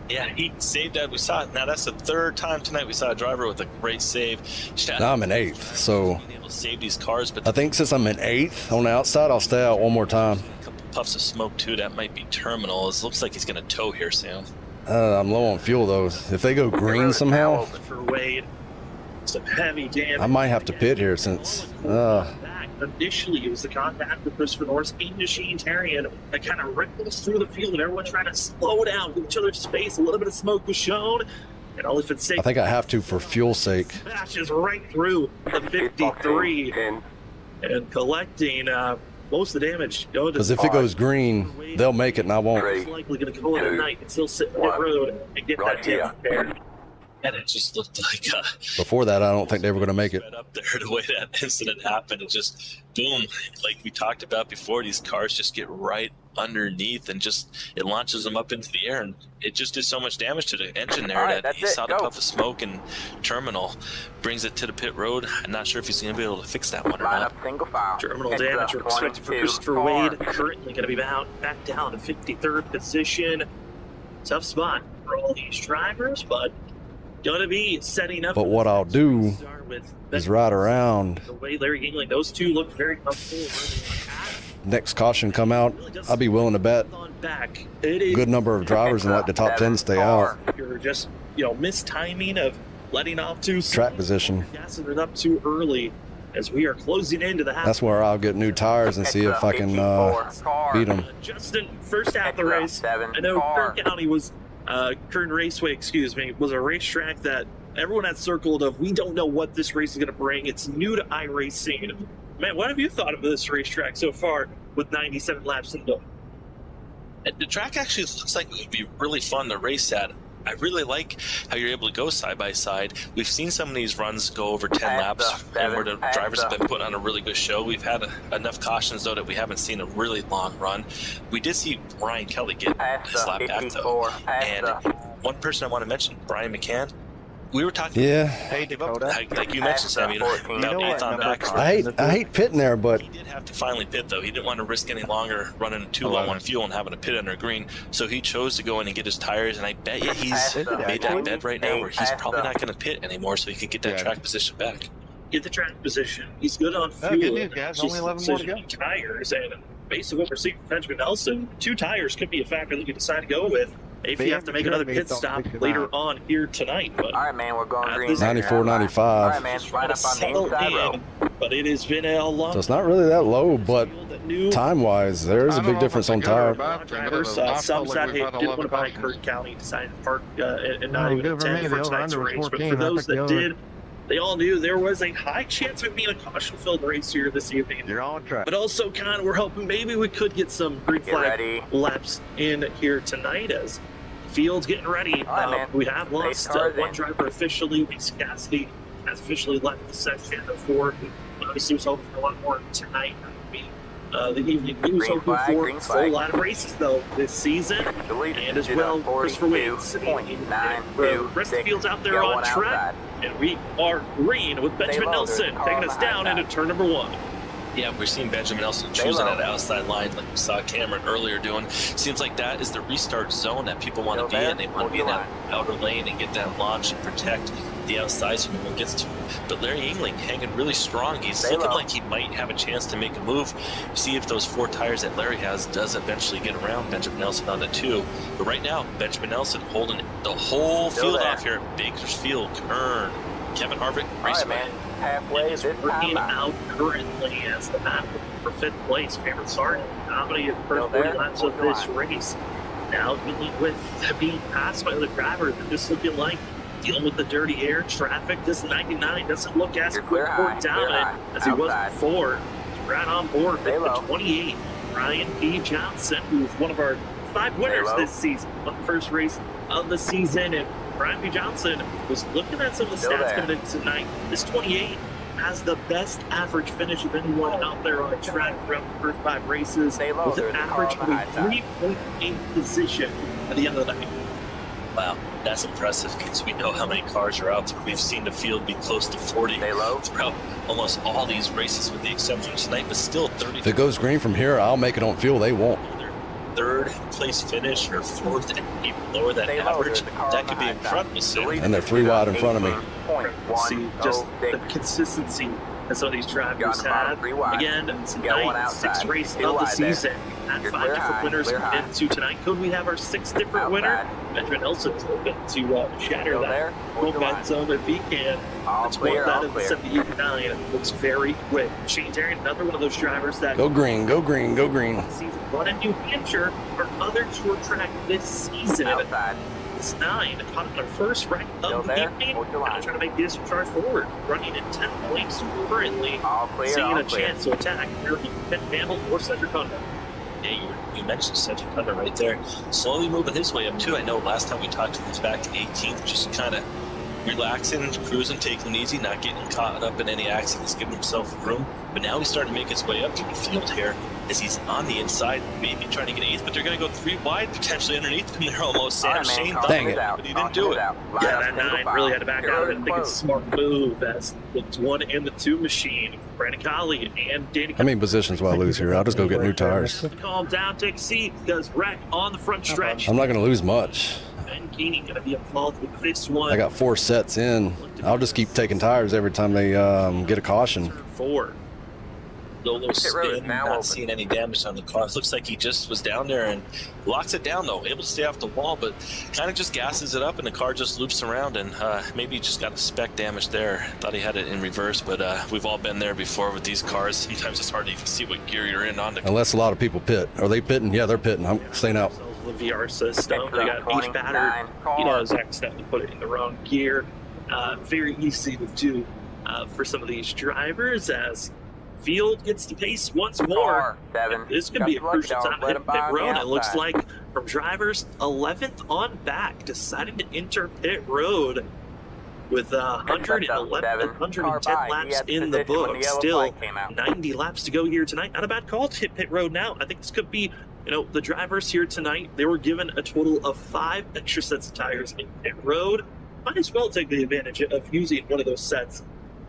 Yeah, he saved that. We saw it. Now that's the third time tonight we saw a driver with a great save. Now I'm in 8th, so Being able to save these cars, but I think since I'm in 8th on the outside, I'll stay out one more time. a couple puffs of smoke too. That might be terminal. It looks like he's going to tow here, Sam. I'm low on fuel though. If they go green somehow, For Wade, some heavy damage. I might have to pit here since. Initially, it was the contact with Christopher Norris and Shane Terrian that kind of ripples through the field, and everyone trying to slow down, give each other space. A little bit of smoke was shown, and all if it's safe, I think I have to for fuel sake. smashes right through the 53 and collecting most of the damage. Because if it goes green, they'll make it and I won't. It's likely going to go in at night and still sit on the road and get Right that tip here. repaired. And it just looked like Before that, I don't think they were going to make it. right up there the way that incident happened. It just boom, like we talked about before. These cars just get right underneath and just it launches them up into the air, and it just did so much damage to the engine there All right, that that's he it, saw the go. puff of smoke and terminal brings it to the pit road. I'm not sure if he's going to be able to fix that one or Line not. up single file. Terminal Heads damage up, are expected for 22 Christopher cars. Wade. Currently going to be back down to 53rd position. Tough spot for all these drivers, but going to be setting up. But what I'll do with is ride around. the way Larry Yingling. Those two look very comfortable. Next caution come out, I'll be willing to bet On back, it is good number of drivers in like the top 10 stay out. You're just mistiming of letting off too soon, Track position. gassing it up too early as we are closing into the half. That's where I'll get new tires and see if I can beat them. Justin, first half of the race. I know Kern County was Kern Raceway, was a racetrack that everyone had circled of. We don't know what this race is going to bring. It's new to iRacing. Man, what have you thought of this racetrack so far with 97 laps in the? The track actually looks like it would be really fun to race at. I really like how you're able to go side by side. We've seen some of these runs go over 10 laps, and where the drivers have been putting on a really good show. We've had enough cautions, though, that we haven't seen a really long run. We did see Brian Kelly get his lap back, though. And one person I want to mention, Brian McCann. We were talking. Yeah, Hey, Dakota. Like you mentioned, Sam, about Nathan back. I hate pitting there, but He did have to finally pit, though. He didn't want to risk any longer running too low on fuel and having to pit under green. So he chose to go in and get his tires, and I bet you he's made that bet right now where he's probably not going to pit anymore so he can get that track position back. Get the track position. He's good on fuel. good news, guys. Only 11 more to go. Tires, and based on what we're seeing from Benjamin Nelson, 2 tires could be a factor that you decide to go with if you have to make another pit stop later on here tonight. But All right, man, we're going green. 94, All 95. right, man, line up on the inside row. But it has been a long. So it's not really that low, but new time-wise, there is a big difference on tire. drivers. Some said they didn't want to buy Kern County, decided to park and not even attend for tonight's race. But for those that did, they all knew there was a high chance of being a caution-filled race here this evening. You're on track. But also, kind of, we're hoping maybe we could get some green flag laps in here tonight as the field's getting ready. We have lost one driver officially. Lisa Cassidy has officially left the session before. Obviously, was hoping for a lot more tonight. The evening. He was hoping for a full lot of races, though, this season. And as well, Christopher Wade sitting in the rest of the field's out there on track. And we are green with Benjamin Nelson taking us down into turn number 1. Yeah, we're seeing Benjamin Nelson choosing that outside line like we saw Cameron earlier doing. Seems like that is the restart zone that people want to be in. They want to be in that outer lane and get that launch and protect the outside so no one gets to him. But Larry Yingling hanging really strong. He's looking like he might have a chance to make a move. See if those 4 tires that Larry has does eventually get around Benjamin Nelson on the 2. But right now, Benjamin Nelson holding the whole field off here at Bakersfield. Kern, Kevin Harvick, Raceway. Halfway this working time out currently as the battle for 5th place. Cameron Sargent dominated the first 40 laps of this race. Now dealing with being passed by other drivers and just looking like dealing with the dirty air. Traffic. This 99 doesn't look as You're quick clear or high, dominant as he was outside. before. He's right on board Stay with the low. 28. Ryan B. Johnson, who's one of our 5 winners low. this season, on the first race of the season. And Ryan B. Johnson was looking at some of the Still stats there. coming in tonight. This 28 has the best average finish of anyone out there on track throughout the first 5 races, Stay low, with an there's a car average on of the a high side. 3.8 position at the end of the night. Wow, that's impressive because we know how many cars are out there. We've seen the field be close to 40 Stay low. throughout almost all these races with the exception of tonight, but still 30. If it goes green from here, I'll make it on fuel. They won't. Their 3rd place finish or 4th and even lower that Stay low, average, there's a car that on could the be high side. incredible soon. And they're 3 wide in front of me. See just the 18.106. consistency that some of these Got drivers the bottom have. 3 wide. Again, Got one tonight's 6th outside. race Two of the wide there. season. We had You're 5 clear different high, winners clear come high. into tonight. Could we have our 6th different winner? Outside. Benjamin Nelson's hoping to shatter Still that there? Hold your red line. zone if he can. All That's clear, one all that in the clear. 79 looks very quick. Shane Terry, another one of those drivers that Go green, go green, go green. season one in New Hampshire or other short track this season. Outside. This 9 caught up their first rank Still of the there? evening. Hold your Now line. trying to make his charge forward, running in 10 points currently, All clear, seeing all a clear. chance to attack American Ken Campbell or Cedric Honda. Yeah, you mentioned Cedric Hunter right there. Slowly moving his way up too. I know last time we talked to him, he was back in 18th, just kind of relaxing, cruising, taking it easy, not getting caught up in any accidents, giving himself room. But now he's starting to make his way up to the field here as he's on the inside, maybe trying to get 8th, but they're going to go 3 wide, potentially underneath him. They're almost All Sam right, man, Shane caution thought Dang is it. out. but he didn't Caution do is it. out. Line Yeah, up, that single 9 file. really had to back You're out. I really didn't think it's a close. smart move as the 1 and the 2 machine, Brandon Colley and Danny. How many positions will I lose here? I'll just go get new tires. Calm down, take a seat, because wreck on the front stretch. I'm not going to lose much. Ben Keeney going to be involved with this one. I got 4 sets in. I'll just keep taking tires every time they get a caution. Turn 4. Lolo Pit road is spin, now not open. seeing any damage on the car. It looks like he just was down there and locks it down though, able to stay off the wall, but kind of just gasses it up and the car just loops around and maybe he just got a speck damage there. Thought he had it in reverse, but we've all been there before with these cars. Sometimes it's hard to even see what gear you're in on the Unless a lot of people pit. Are they pitting? Yeah, they're pitting. I'm staying out. The VR system. They got each 29 batter. He car. knows accidentally put it in the wrong gear. Very easy to do for some of these drivers as field gets the pace once more. Car 7. This could Got be a the luck, crucial don't time let to hit him by pit on the road. It looks outside. like from drivers 11th on back, deciding to enter pit road with 111, 110 laps in the book. Still 90 laps to go here tonight. Not a bad call to hit pit road now. I think this could be, the drivers here tonight, they were given a total of 5 extra sets of tires in pit road. Might as well take the advantage of using one of those sets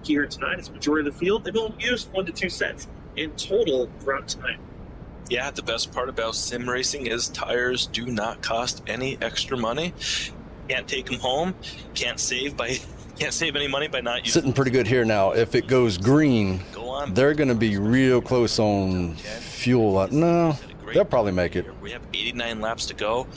here tonight. As majority of the field, they've only used 1 to 2 sets in total throughout time. Yeah, the best part about sim racing is tires do not cost any extra money. Can't take them home. Can't save any money by not using. Sitting pretty good here now. If it goes green, Go on. they're going to be real close on fuel. No, they'll probably make it. We have 89 laps to go.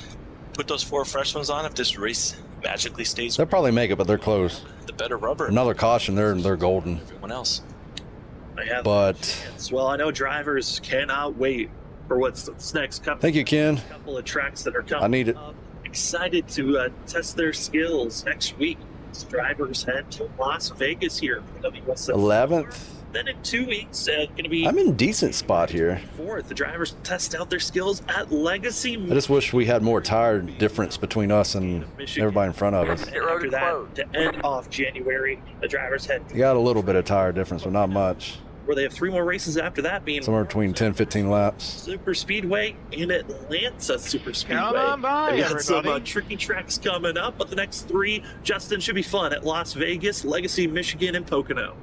Put those 4 fresh ones on. If this race magically stays, They'll probably make it, but they're close. the better rubber. Another caution, they're golden. Everyone else. I have But well, I know drivers cannot wait for what's next. thank you, Ken. Couple of tracks that are coming. I need it. up. Excited to test their skills next week. As drivers head to Las Vegas here for the WSSR. 11th. Then in 2 weeks, going to be I'm in decent spot here. 4th. The drivers test out their skills at Legacy. I just wish we had more tire difference between us and everybody in front of us. And after that, to end off January, the drivers head You got a little bit of tire difference, but not much. where they have 3 more races after that, being Somewhere between 10, 15 laps. Super Speedway and Atlanta Super Speedway. Come on by, They got some everybody. tricky tracks coming up, but the next 3, Justin, should be fun at Las Vegas, Legacy, Michigan, and Pocono.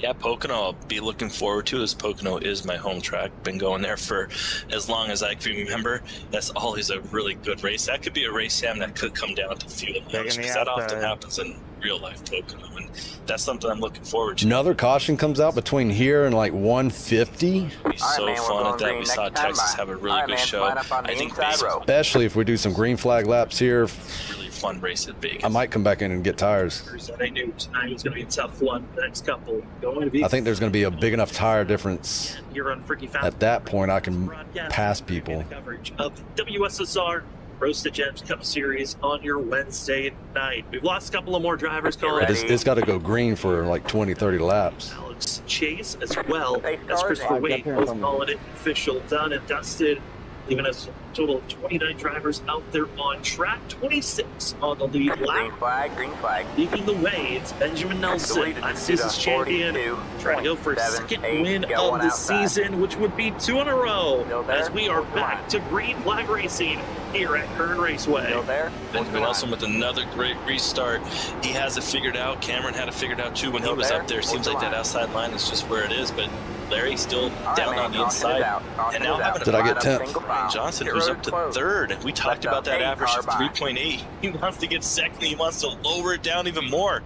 Yeah, Pocono, I'll be looking forward to, as Pocono is my home track. Been going there for as long as I can remember. That's always a really good race. That could be a race, Sam, that could come down to fuel Taking the because that often outside. happens in real life Pocono, and that's something I'm looking forward to. Another caution comes out between here and like 150, It'll be so man, we're fun going at that. green We saw next time Texas by. have a really All right, good man, show. line up on the I think inside Vegas row. was especially if we do some green flag laps here. a really fun race at Vegas. I might come back in and get tires. They knew tonight was going to be a tough one. The next couple going to be. I think there's going to be a big enough tire difference. Here on Freaky Fast. At that point, I can broadcast pass people. Coverage of WSSR Roast to Gems Cup Series on your Wednesday night. We've lost a couple of more drivers, Colin. It's got to go green for like 20, 30 laps. Alex Chase as well Hey, as Star, Christopher I Wade got both there. calling it official, done and dusted, leaving us a total of 29 drivers out there on track, 26 on the lead Green lap. flag, green flag. Leading the way, it's Benjamin Nelson, Deleted last to the season's champion, 42, trying to go for his 7, second 8, win got of one the outside. season, which would be 2 in a row, Still there? as we are Come back on. to green flag racing here at Kern Raceway. Still there? Benjamin Nelson with another great restart. He has it figured out. Cameron had it figured out too when he Still was there? up there. Seems Hold like the that line. outside line is just where it is, but Larry still All right, down man, on the caution is inside. out. Caution And now is out. having Did I get Line up 10th? single Ryan file. Johnson, Pit who's road up to closed. 3rd. We talked Left about up that 8, average car of by. 3.8. He wants to get second. He wants to lower it down even more.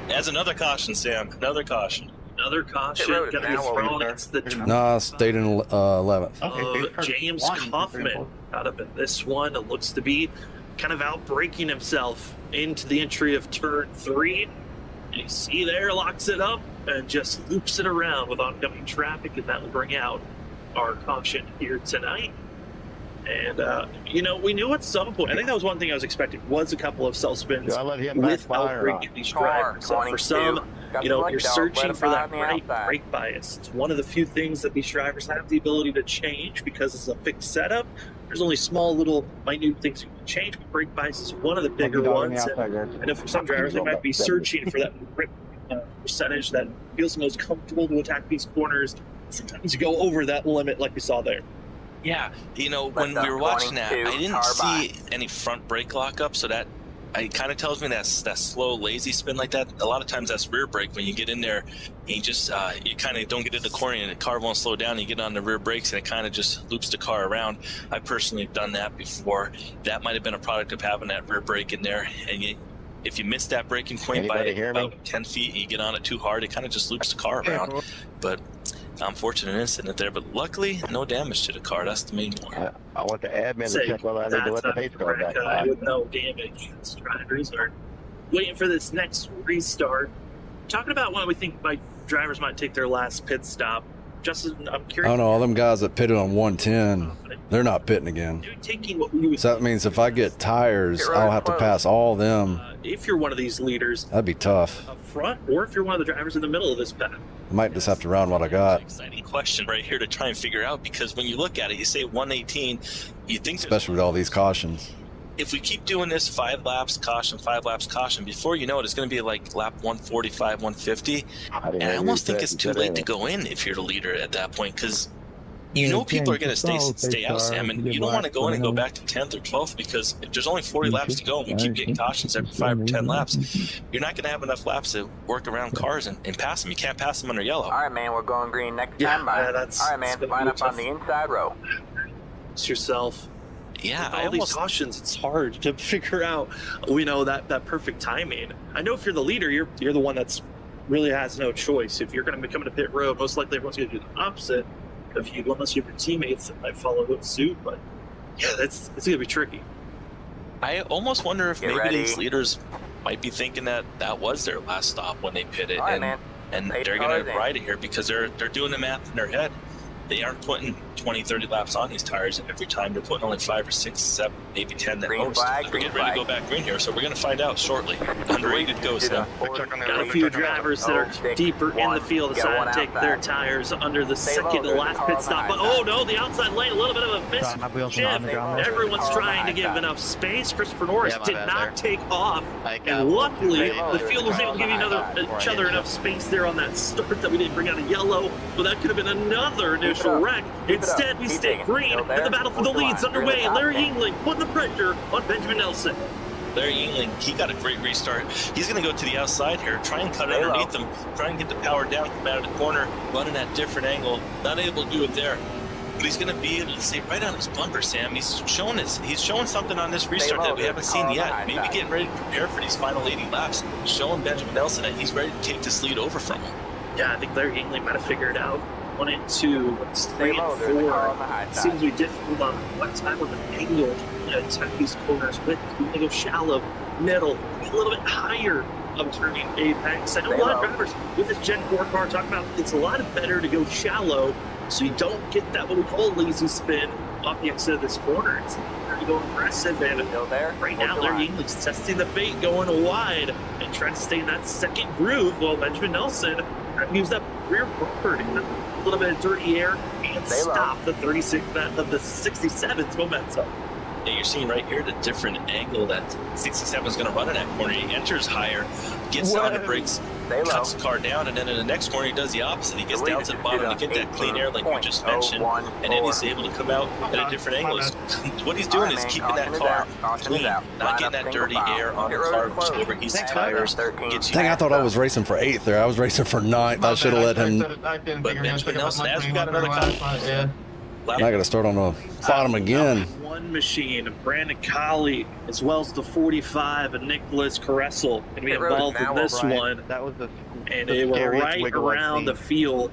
As another caution, Sam. Another caution. Another caution Pit road going to be is now thrown. over. It's the No, I stayed in 11th. Okay, James one, two, three, Kaufman four. got up in this one. It looks to be kind of outbreaking himself into the entry of turn 3. And you see there, locks it up and just loops it around with oncoming traffic, and that will bring out our caution here tonight. And, we knew at some point, I think that was one thing I was expecting, was a couple of self spins Do I let him with backfire or not? outbreaking these Car drivers. So for 22. some, Got you're select dog, let searching him for that by on the right outside. brake bias. It's one of the few things that these drivers have the ability to change because it's a fixed setup. There's only small little minute things you can change, but brake bias is one of the bigger ones. And I know for some drivers, they might be searching for that grip percentage that feels the most comfortable to attack these corners. Sometimes you go over that limit like we saw there. Yeah, when Left we were up watching that, 22, I didn't car see any front brake lockup, so that it kind of tells me that slow, lazy spin like that. A lot of times that's rear brake. When you get in there, you just you kind of don't get in the corner, and the car won't slow down. You get on the rear brakes, and it kind of just loops the car around. I personally have done that before. That might have been a product of having that rear brake in there, and if you miss that braking point by Anybody hear me? about 10 feet, you get on it too hard, it kind of just loops the car around. But unfortunate incident there, but luckily no damage to the car. That's the main point. I want the admin Say, to check whether I need to let the that's pace car back. guy with no damage. These drivers are waiting for this next restart. Talking about when we think drivers might take their last pit stop. Justin, I'm I curious. don't know, all them guys that pitted on 110, they're not pitting again. Taking what we would So that means if I get tires, I'll have to pass all them. if you're one of these leaders That'd be tough. up front, or if you're one of the drivers in the middle of this pack. I might just have to round what I got, Exciting question right here to try and figure out, because when you look at it, you say 118, you think there's especially with all these cautions. if we keep doing this 5 laps caution, 5 laps caution, before you know it, it's going to be like lap 145, 150. And I almost think it's too late to go in if you're the leader at that point, because you know people are going to stay out, Sam, and you don't want to go in and go back to 10th or 12th, because if there's only 40 laps to go and we keep getting cautions every 5 or 10 laps, you're not going to have enough laps to work around cars and pass them. You can't pass them under yellow. All right, man, we're going green next Yeah, time by. that's- All right, that's man, gonna line be up on tough. the inside row. It's yourself. Yeah, With I all these almost cautions, it's hard to figure out, that perfect timing. I know if you're the leader, you're the one that's really has no choice. If you're going to be coming to pit road, most likely everyone's going to do the opposite of you, unless you have your teammates that might follow suit. But yeah, it's going to be tricky. I almost wonder if Get maybe ready. these leaders might be thinking that was their last stop when they pitted, All right, man. and Eight they're cars going to in. ride it here because they're doing the math in their head. They aren't putting 20, 30 laps on these tires every time. They're putting only 5 or 6, 7, maybe 10 at Green most. flag, We're green getting ready to flag. go back green here, so we're going to find out shortly. Underrated go, Sam. Got a few drivers that are deeper in the field decided to take their tires under the second to last pit stop. But oh no, the outside lane, a little bit of a miss. My wheels are Shift. on the ground. Everyone's trying to give enough space. Christopher Norris Yeah, my did bad not take off. And luckily, the field was able to give each other enough space there on that start that we didn't bring out a yellow. But that could have been another initial wreck. Instead, we stay green, and the battle for the lead's underway. Larry Yingling putting the pressure on Benjamin Nelson. Larry Yingling, he got a great restart. He's going to go to the outside here, try and cut underneath him, try and get the power down, come out of the corner, running at different angle. Not able to do it there. But he's going to be able to stay right on his bumper, Sam. He's showing something on this restart that we haven't seen yet. Maybe getting ready to prepare for these final 80 laps, showing Benjamin Nelson that he's ready to take this lead over from him. Yeah, I think Larry Yingling might have figured out 1 and 2, 3 and 4. Seems to be difficult on what time of an angle to attack these corners with. We want to go shallow, middle, a little bit higher of turning apex. I know a lot of drivers with this Gen 4 car talk about it's a lot better to go shallow so you don't get that what we call lazy spin off the exit of this corner. It's to go aggressive, and Still there? right Hold now the they're line. Yinglis testing the fate, going wide and trying to stay in that second groove, while Benjamin Nelson used that rear bumper to get a little bit of dirty air and Stay low. stop the 67's momentum. Yeah, you're seeing right here the different angle that 67 is going to run in that corner. He enters higher, gets on the brakes, Stay low. cuts the car down, and then in the next corner he does the opposite. He gets The down lead to the is bottom to get that clean air like you just mentioned, and then he's able to come out at a different angle. What he's doing is keeping that car clean, not getting that dirty air on the car, whichever his tires gets you. Dang, I thought I was racing for 8th there. I was racing for 9th. I should have let him. But Benjamin Nelson, as we got another car. I got to start on the bottom again. One machine, Brandon Colley, as well as the 45 and Nicholas Caressel, going to be involved in this one. That was the And they were scariest right wiggle I've around seen. the field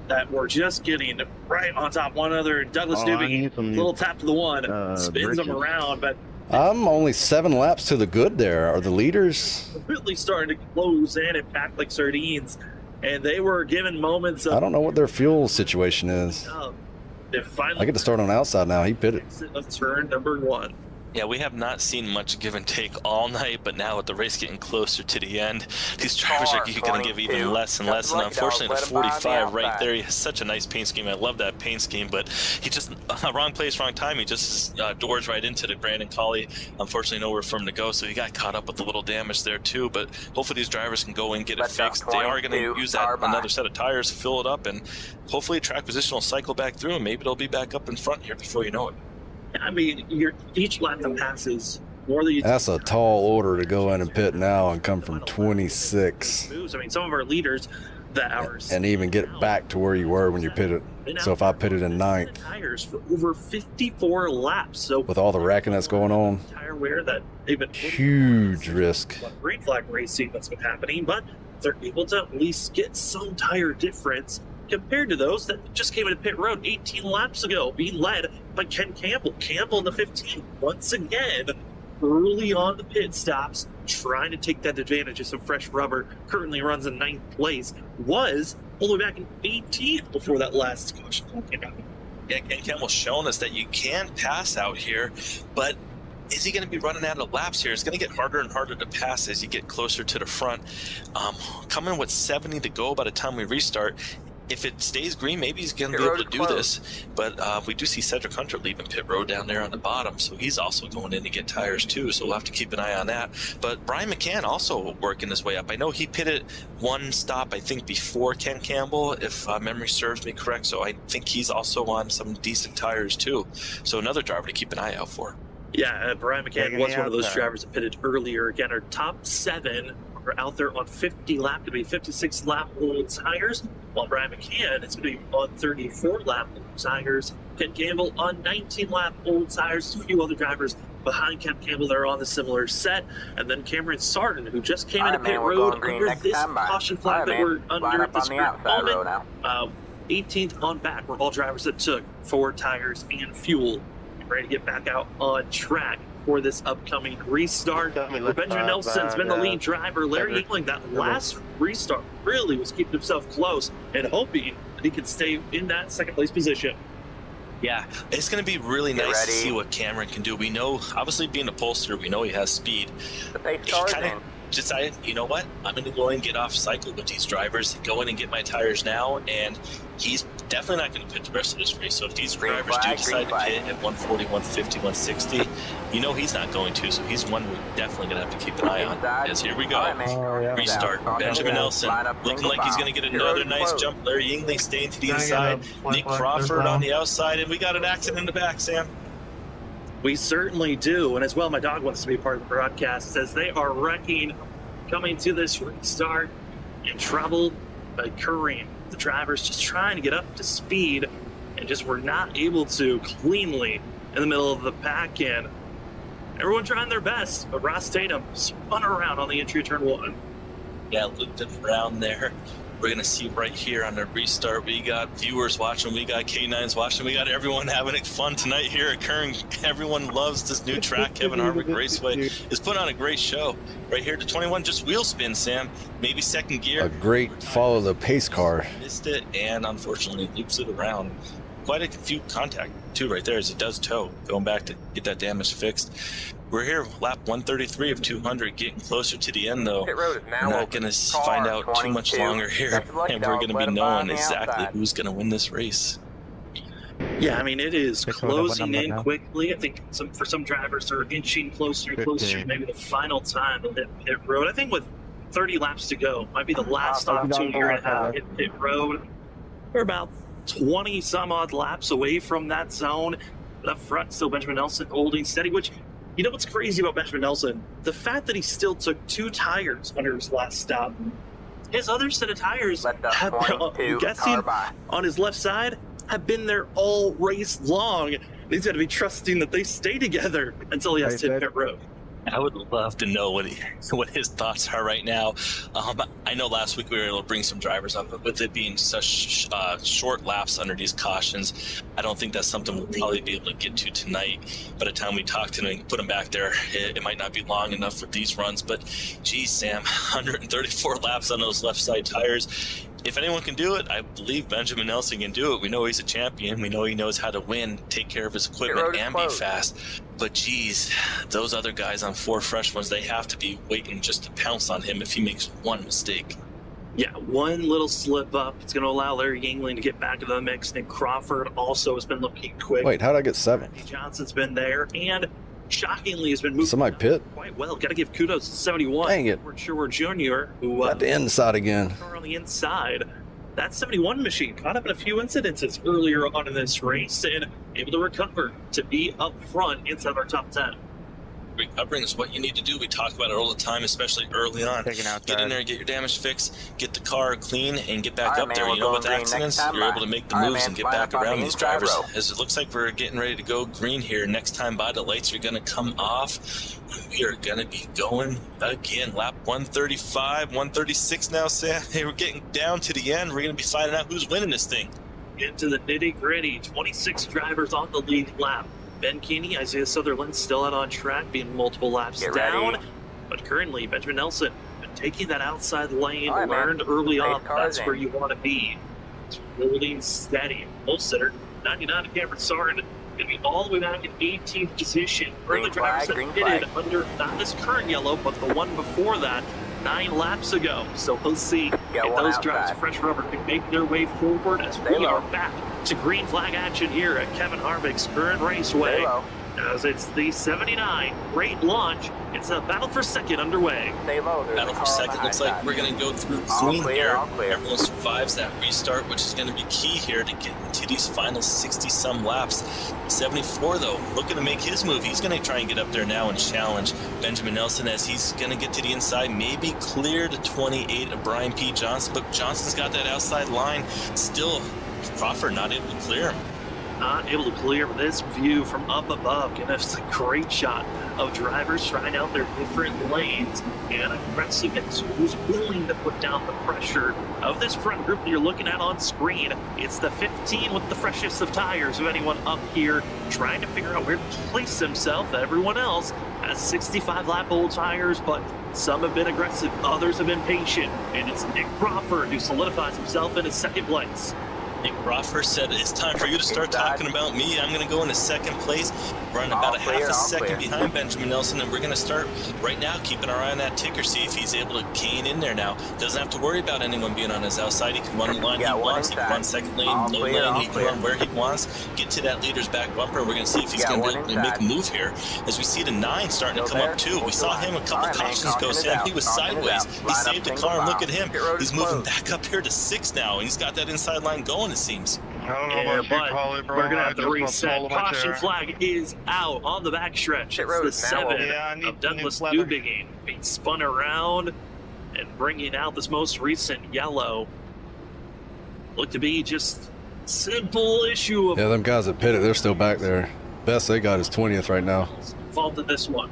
that were just getting right on top of one another. Douglas I Newby, need some little tap to the one, spins them bridges. around, but I'm only 7 laps to the good there. Are the leaders? really starting to close in and pack like sardines. And they were given moments I of don't know what their fuel situation is. they finally I get to start on the outside now. He pitted. exit of turn number 1. Yeah, we have not seen much give and take all night, but now with the race getting closer to the end, these drivers are going to give even less and less. And unfortunately, the 45 right there, he has such a nice paint scheme. I love that paint scheme, but he just, wrong place, wrong time. He just doors right into the Brandon Colley. Unfortunately, nowhere for him to go, so he got caught up with a little damage there too. But hopefully these drivers can go and get it fixed. They are going to use that another set of tires, fill it up, and hopefully track position will cycle back through, and maybe they'll be back up in front here before you know it. I mean, each lap that passes more than you. That's a tall order to go in and pit now and come from 26 moves. I mean, some of our leaders that hours and even get back to where you were when you pitted. So if I pitted in 9th tires for over 54 laps, so with all the wrecking that's going on, tire wear that they've been huge risk. green flag racing that's been happening, but they're able to at least get some tire difference compared to those that just came into pit road 18 laps ago, being led by Ken Campbell. Campbell in the 15, once again, early on the pit stops, trying to take that advantage of some fresh rubber. Currently runs in 9th place, was all the way back in 18th before that last caution came out. Yeah, Ken Campbell's shown us that you can pass out here, but is he going to be running out of laps here? It's going to get harder and harder to pass as you get closer to the front. Coming with 70 to go by the time we restart. If it stays green, maybe he's going to be able to do this. But we do see Cedric Hunter leaving pit road down there on the bottom, so he's also going in to get tires too, so we'll have to keep an eye on that. But Brian McCann also working his way up. I know he pitted one stop, I think, before Ken Campbell, if memory serves me correct, so I think he's also on some decent tires too. So another driver to keep an eye out for. Yeah, Brian McCann was one of those drivers that pitted earlier. Again, our top 7 are out there on 50 lap to be 56 lap old tires, while Brian McCann is going to be on 34 lap old tires. Ken Campbell on 19 lap old tires. A few other drivers behind Ken Campbell that are on the similar set, and then Cameron Sarton, who just came into pit road under this caution flag that we're under at this moment. 18th on back were all drivers that took 4 tires and fuel, ready to get back out on track for this upcoming restart. Benjamin Nelson's been the lead driver. Larry Eagling, that last restart, really was keeping himself close and hoping that he could stay in that second place position. Yeah, it's going to be really nice to see what Cameron can do. We know, obviously being a pollster, we know he has speed. He kind of decided, you know what, I'm going to go and get off cycle with these drivers, go in and get my tires now, and he's definitely not going to pit the rest of this race. So if these drivers do decide to pit at 140, 150, 160, you know he's not going to, so he's one we're definitely going to have to keep an eye on. As here we go, restart. Benjamin Nelson looking like he's going to get another nice jump. Larry Yingling staying to the inside. Nick Crawford on the outside, and we got an accident in the back, Sam. We certainly do, and as well, my dog wants to be part of the broadcast as they are wrecking, coming to this restart in trouble, occurring. The drivers just trying to get up to speed and just were not able to cleanly in the middle of the pack, and everyone trying their best, but Ross Tatum spun around on the entry of turn 1. Yeah, looped it around there. We're going to see right here on the restart, we got viewers watching, we got K9s watching, we got everyone having fun tonight here at Kern. Everyone loves this new track. Kevin Harvick Raceway is putting on a great show. Right here to 21, just wheel spin, Sam. Maybe second gear. A great follow the pace car. Missed it, and unfortunately loops it around. quite a few contact too right there as it does tow, going back to get that damage fixed. We're here, lap 133 of 200, getting closer to the end though. Pit road is now We're not open. going to Car find out too much 22. longer here, That's lucky and we're dog. going to Let be 'em by on knowing the exactly outside. who's going to win this race. Yeah, I mean, it is Which one, what closing number in now? quickly. I think for some drivers are inching closer and closer to 15. maybe the final time to hit pit road. I think with 30 laps to go, might be the last opportunity you're going to have hit pit road. We're about 20 some odd laps away from that zone. But up front, still Benjamin Nelson holding steady, which, you know what's crazy about Benjamin Nelson? The fact that he still took 2 tires under his last stop. His other set of tires Let the have been, 22 I'm guessing, car by. on his left side, have been there all race long. He's got to be trusting that they stay together until he has to hit pit road. I would love to know what his thoughts are right now. I know last week we were able to bring some drivers up, but with it being such short laps under these cautions, I don't think that's something we'll probably be able to get to tonight. By the time we talk to him and put him back there, it might not be long enough for these runs. But geez, Sam, 134 laps on those left side tires. If anyone can do it, I believe Benjamin Nelson can do it. We know he's a champion. We know he knows how to win, take care of his equipment, and be fast. But geez, those other guys on 4 fresh ones, they have to be waiting just to pounce on him if he makes one mistake. Yeah, one little slip up. It's going to allow Larry Yingling to get back into the mix. Nick Crawford also has been looking quick. Wait, how'd I get 7? Johnson's been there, and shockingly has been moving Somebody pit? quite well. Got to give kudos to 71. Dang it. Edward Sherwood Jr., who At the inside again. on the inside. That 71 machine caught up in a few incidences earlier on in this race and able to recover to be up front inside our top 10. Recovering is what you need to do. We talk about it all the time, especially early on. Taking outside. Get in there, get your damage fixed, get the car clean, and get back All right, up man, there. we're You know, going with green accidents, next time you're by. able to make the All right, moves man, and get line back up on around the these inside drivers. row. As it looks like we're getting ready to go green here. Next time by, the lights are going to come off. We are going to be going again. Lap 135, 136 now, Sam. Hey, we're getting down to the end. We're going to be finding out who's winning this thing. Into the nitty-gritty, 26 drivers on the lead lap. Ben Keeney, Isaiah Sutherland still out on track, being multiple laps Get down. ready. But currently, Benjamin Nelson taking that outside lane, All right, man. learned early on cars that's where in. you want to be. It's holding steady. Pole sitter, 99 to Cameron Sard, going to be all the way back in 18th position. Early Green drivers flag, that green pitted under not this current yellow, but the one before that, 9 laps ago. So we'll see if one those drivers outside. of fresh rubber can make their way forward as Stay we low. are back to green flag action here at Kevin Harvick's Kern Raceway. Stay low. As it's the 79 great launch, it's a battle for second underway. Stay low. There's Battle a for car on second. the Looks high like side. we're going to go through All clean clear, here. all clear. Everyone survives that restart, which is going to be key here to get into these final 60-some laps. 74, though, looking to make his move. He's going to try and get up there now and challenge Benjamin Nelson as he's going to get to the inside, maybe clear to 28 of Brian P. Johnson, but Johnson's got that outside line. Still, Crawford not able to clear him. Not able to clear this view from up above. Giving us a great shot of drivers trying out their different lanes and aggressiveness. Who's willing to put down the pressure of this front group that you're looking at on screen? It's the 15 with the freshest of tires of anyone up here trying to figure out where to place himself. Everyone else has 65 lap old tires, but some have been aggressive, others have been patient. And it's Nick Crawford who solidifies himself in his second place. Nick Crawford said it's time for you to start talking about me. I'm going to go into second place, running about a half a second behind Benjamin Nelson, and we're going to start right now keeping our eye on that ticker, see if he's able to gain in there now. Doesn't have to worry about anyone being on his outside. He can run the line he wants. He can run second lane, low lane. He can run where he wants. Get to that leader's back bumper. We're going to see if he's going to make a move here. As we see the 9 starting to come up too. We saw him a couple cautions go, Sam. He was sideways. He saved the car, and look at him. He's moving back up here to 6 now, and he's got that inside line going, it seems. I don't know Yeah, about you, but Polly, bro. we're going to I have to just reset. went all the way Caution there. flag is out on the backstretch. Pit road It's the is now 7 open. Yeah, I need of Douglas new leather. Newbegin being spun around and bringing out this most recent yellow. Look to be just simple issue of Yeah, them guys that pitted, they're still back there. Best they got is 20th right now. involved in this one.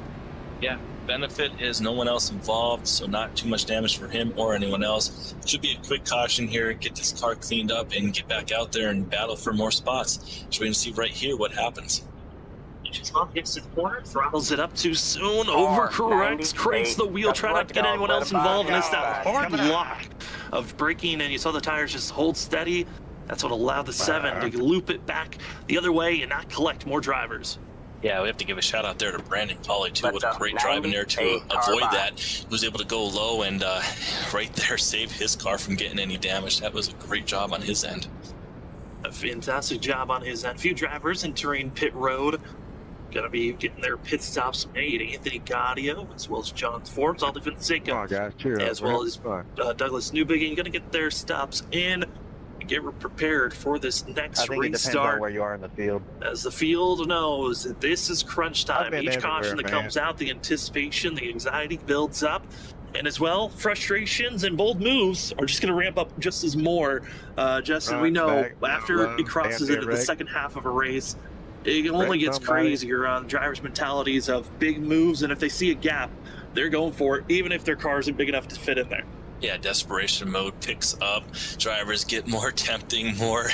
Yeah, benefit is no one else involved, so not too much damage for him or anyone else. Should be a quick caution here, get this car cleaned up and get back out there and battle for more spots. So we're going to see right here what happens. Just off hits the corner, throttles it up too soon, Car overcorrects, cranks the wheel, trying not to get anyone else involved, and it's that hard Coming out. lock of braking, and you saw the tires just hold steady. That's what allowed the 7 to loop it back the other way and not collect more drivers. Yeah, we have to give a shout out there to Brandon Colley too. What a great drive in there to avoid that. He was able to go low and right there save his car from getting any damage. That was a great job on his end. A fantastic job on his end. A few drivers entering pit road. Gonna be getting their pit stops made. Anthony Gaudio, as well as John Forbes, all different sake Come on, guys, cheer as up, well man. as Come on. Douglas Newbigin, gonna get their stops in. Get prepared for this next I think it depends restart. on where you are in the field. As the field knows, this is crunch I've time. been Each everywhere, caution that man. comes out, the anticipation, the anxiety builds up. And as well, frustrations and bold moves are just going to ramp up just as more. Justin, we know after it crosses into the second half of a race, it only gets crazier on drivers' mentalities of big moves. And if they see a gap, they're going for it, even if their car isn't big enough to fit in there. Yeah, desperation mode picks up. Drivers get more tempting, more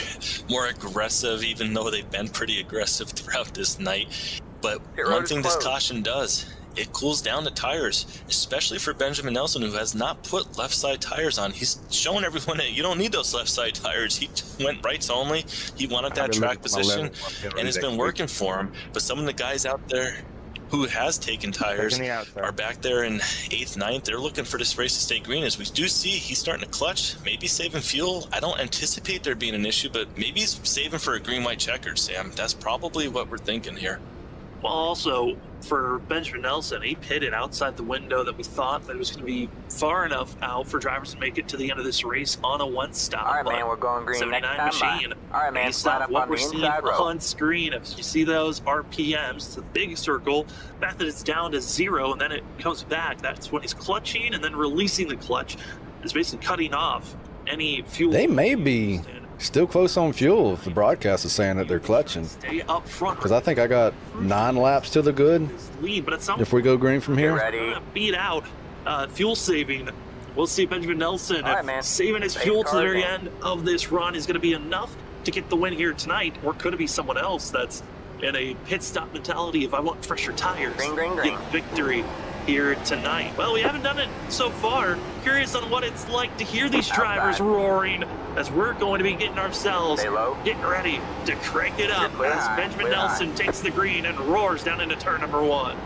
aggressive, even though they've been pretty aggressive throughout this night. But one thing this caution does, it cools down the tires, especially for Benjamin Nelson, who has not put left side tires on. He's shown everyone that you don't need those left side tires. He went rights only. He wanted that track position, and it's been working for him. But some of the guys out there who has taken tires are back there in 8th, 9th. They're looking for this race to stay green. As we do see, he's starting to clutch, maybe saving fuel. I don't anticipate there being an issue, but maybe he's saving for a green-white checkered, Sam. That's probably what we're thinking here. Well, also, for Benjamin Nelson, he pitted outside the window that we thought that it was going to be far enough out for drivers to make it to the end of this race on a one-stop. All right, man, we're going green next time machine. All right, man, based line off up what on we're the seeing inside row. on screen, if you see those RPMs, the big circle, the fact that it's down to 0 and then it comes back, that's when he's clutching and then releasing the clutch. It's basically cutting off any fuel. They may be still close on fuel if the broadcast is saying that they're clutching. Stay up front. Because I think I got 9 laps to the good Lead, but at some if we go green from here. Ready? beat out fuel saving. We'll see Benjamin Nelson All right, man. saving his Safe fuel to the car very again. end of this run is going to be enough to get the win here tonight, or could it be someone else that's in a pit stop mentality if I want fresher tires? Green, green, green. Get victory here tonight. Well, we haven't done it so far. Curious on what it's like to hear these drivers Outside. roaring as we're going to be getting ourselves Stay low. getting ready to crank it up Clear as high, Benjamin clear Nelson takes the green and roars down into turn number 1.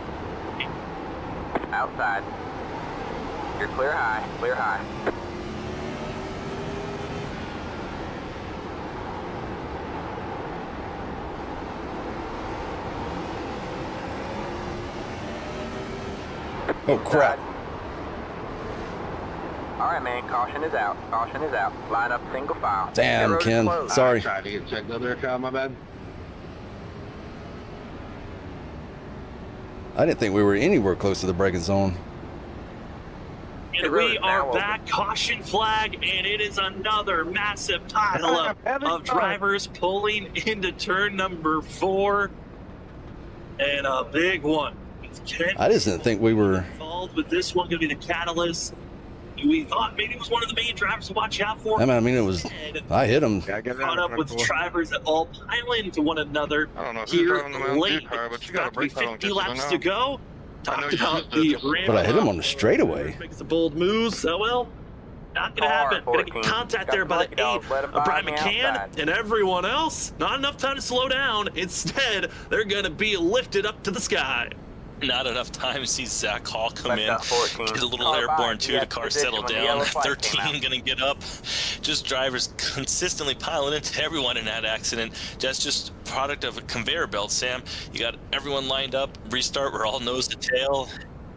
Outside. You're clear high, clear high. Oh, crap. All right, man, caution is out. Caution is out. Line up single file. Damn, Pit road is Ken. closed. Sorry. Tried to get checked over there, Kyle, my bad. I didn't think we were anywhere close to the braking zone. And we are back, caution flag, and it is another massive pileup of drivers pulling into turn number 4. And a big one. I just didn't think we were. Involved with this one, going to be the catalyst. We thought maybe it was one of the main drivers to watch out for. I mean, it was. I hit him. Caught up with drivers that all pile into one another. I don't know who's Here driving the Mountain late. Dew car, but you It's got a about to be brake pedal 50 and laps get to you go. I know Talked you about just the did. ramp But I hit him up. on the straightaway. Making some bold moves. So, well, not going to happen. Going to get contact there by the 8 of Brian McCann and everyone else. Not enough time to slow down. Instead, they're going to be lifted up to the sky. Not enough time to see Zach Hall come in, Left out 14. get a little Car airborne by. too, You the got car position settle when the down, yellow flag came 13 out. gonna get up, just drivers consistently piling into everyone in that accident. That's just product of a conveyor belt, Sam. You got everyone lined up, restart, we're all nose to tail,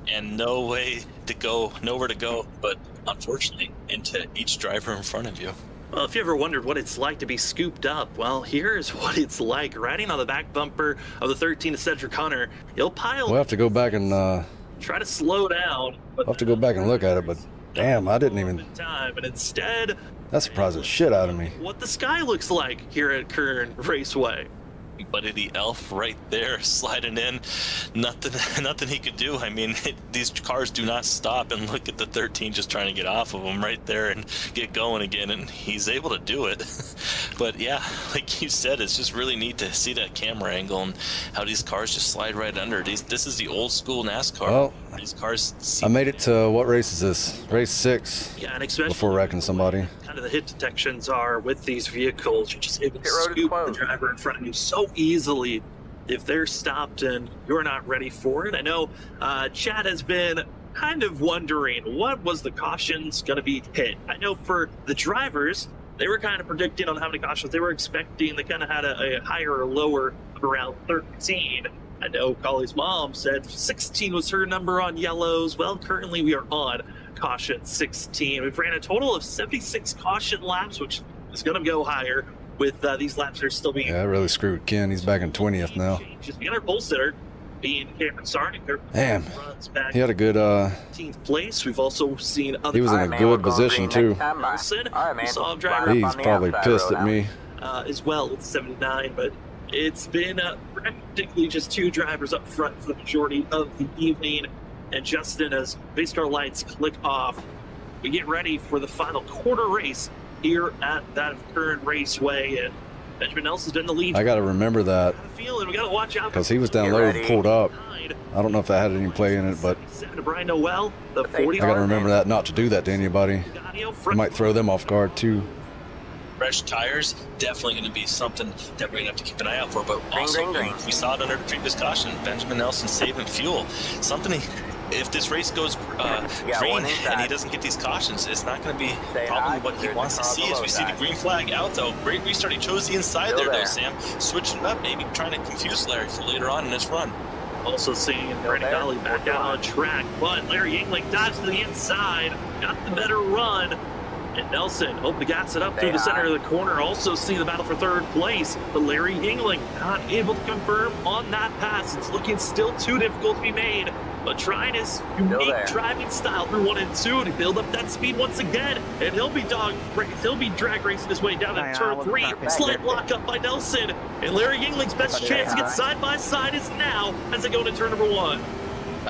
and no way to go, nowhere to go, but unfortunately, into each driver in front of you. Well, if you ever wondered what it's like to be scooped up, well, here's what it's like. Riding on the back bumper of the 13 to Cedric Hunter, you'll pile, We'll have to go back and. try to slow down. I'll have to go back and look at it, but damn, I didn't even. Time, and instead, That surprised the shit out of me. what the sky looks like here at Kern Raceway. Buddy the Elf right there sliding in, nothing he could do. I mean, these cars do not stop, and look at the 13 just trying to get off of him right there and get going again, and he's able to do it. But yeah, like you said, it's just really neat to see that camera angle and how these cars just slide right under. This is the old school NASCAR. Well, these cars I made it to, what race is this? Race 6 Yeah, and especially before wrecking somebody. kind of the hit detections are with these vehicles. You're just able to scoop the driver in front of you so easily if they're stopped and you're not ready for it. I know Chad has been kind of wondering what was the cautions going to be hit. I know for the drivers, they were kind of predicting on how many cautions they were expecting. They kind of had a higher or lower of around 13. I know Collie's mom said 16 was her number on yellows. Well, currently we are on caution 16. We've ran a total of 76 caution laps, which is going to go higher with these laps that are still being... Yeah, that really screwed Ken. He's back in 20th now. Just being our pole sitter, being Cameron Sarnick. Damn, he had a good 15th place. We've also seen other... He was in a good position too. Nelson, we saw him drive He's probably pissed at me. as well with 79, but it's been practically just two drivers up front for the majority of the evening. And Justin, as base car lights click off, we get ready for the final quarter race here at that of Kern Raceway, and Benjamin Nelson's been in the lead. I got to remember that We got to watch out because he was down low, pulled up. I don't know if that had any play in it, but to Brian Noel, the 40. I got to remember that not to do that to anybody. It might throw them off guard too. Fresh tires, definitely going to be something that we're going to have to keep an eye out for. But also, we saw it under the previous caution, Benjamin Nelson saving fuel. Something, if this race goes green and he doesn't get these cautions, it's not going to be probably what he wants to see. As we see the green flag out, though, great restart. He chose the inside there, though, Sam. Switching it up, maybe trying to confuse Larry for later on in this run. Also seeing Brandon Dolly back out on track, but Larry Yingling dives to the inside, got the better run. And Nelson hoping to gas it up through the center of the corner. Also seeing the battle for third place, but Larry Yingling not able to confirm on that pass. It's looking still too difficult to be made, but trying his unique driving style through 1 and 2 to build up that speed once again. And he'll be drag racing his way down to turn 3. Slight lock up by Nelson, and Larry Yingling's best chance to get side by side is now as they go into turn number 1.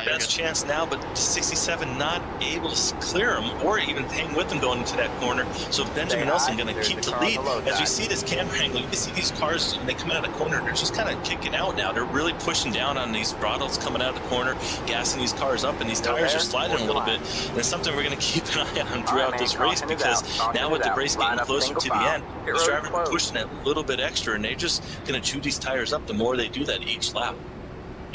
Best chance now, but 67 not able to clear him or even hang with him going into that corner. So Benjamin Nelson going to keep the lead. As we see this camera angle, you can see these cars, when they come out of the corner, they're just kind of kicking out now. They're really pushing down on these throttles coming out of the corner, gassing these cars up, and these tires are sliding a little bit. And it's something we're going to keep an eye on throughout this race, because now with the race getting closer to the end, the drivers are pushing that little bit extra, and they're just going to chew these tires up the more they do that each lap.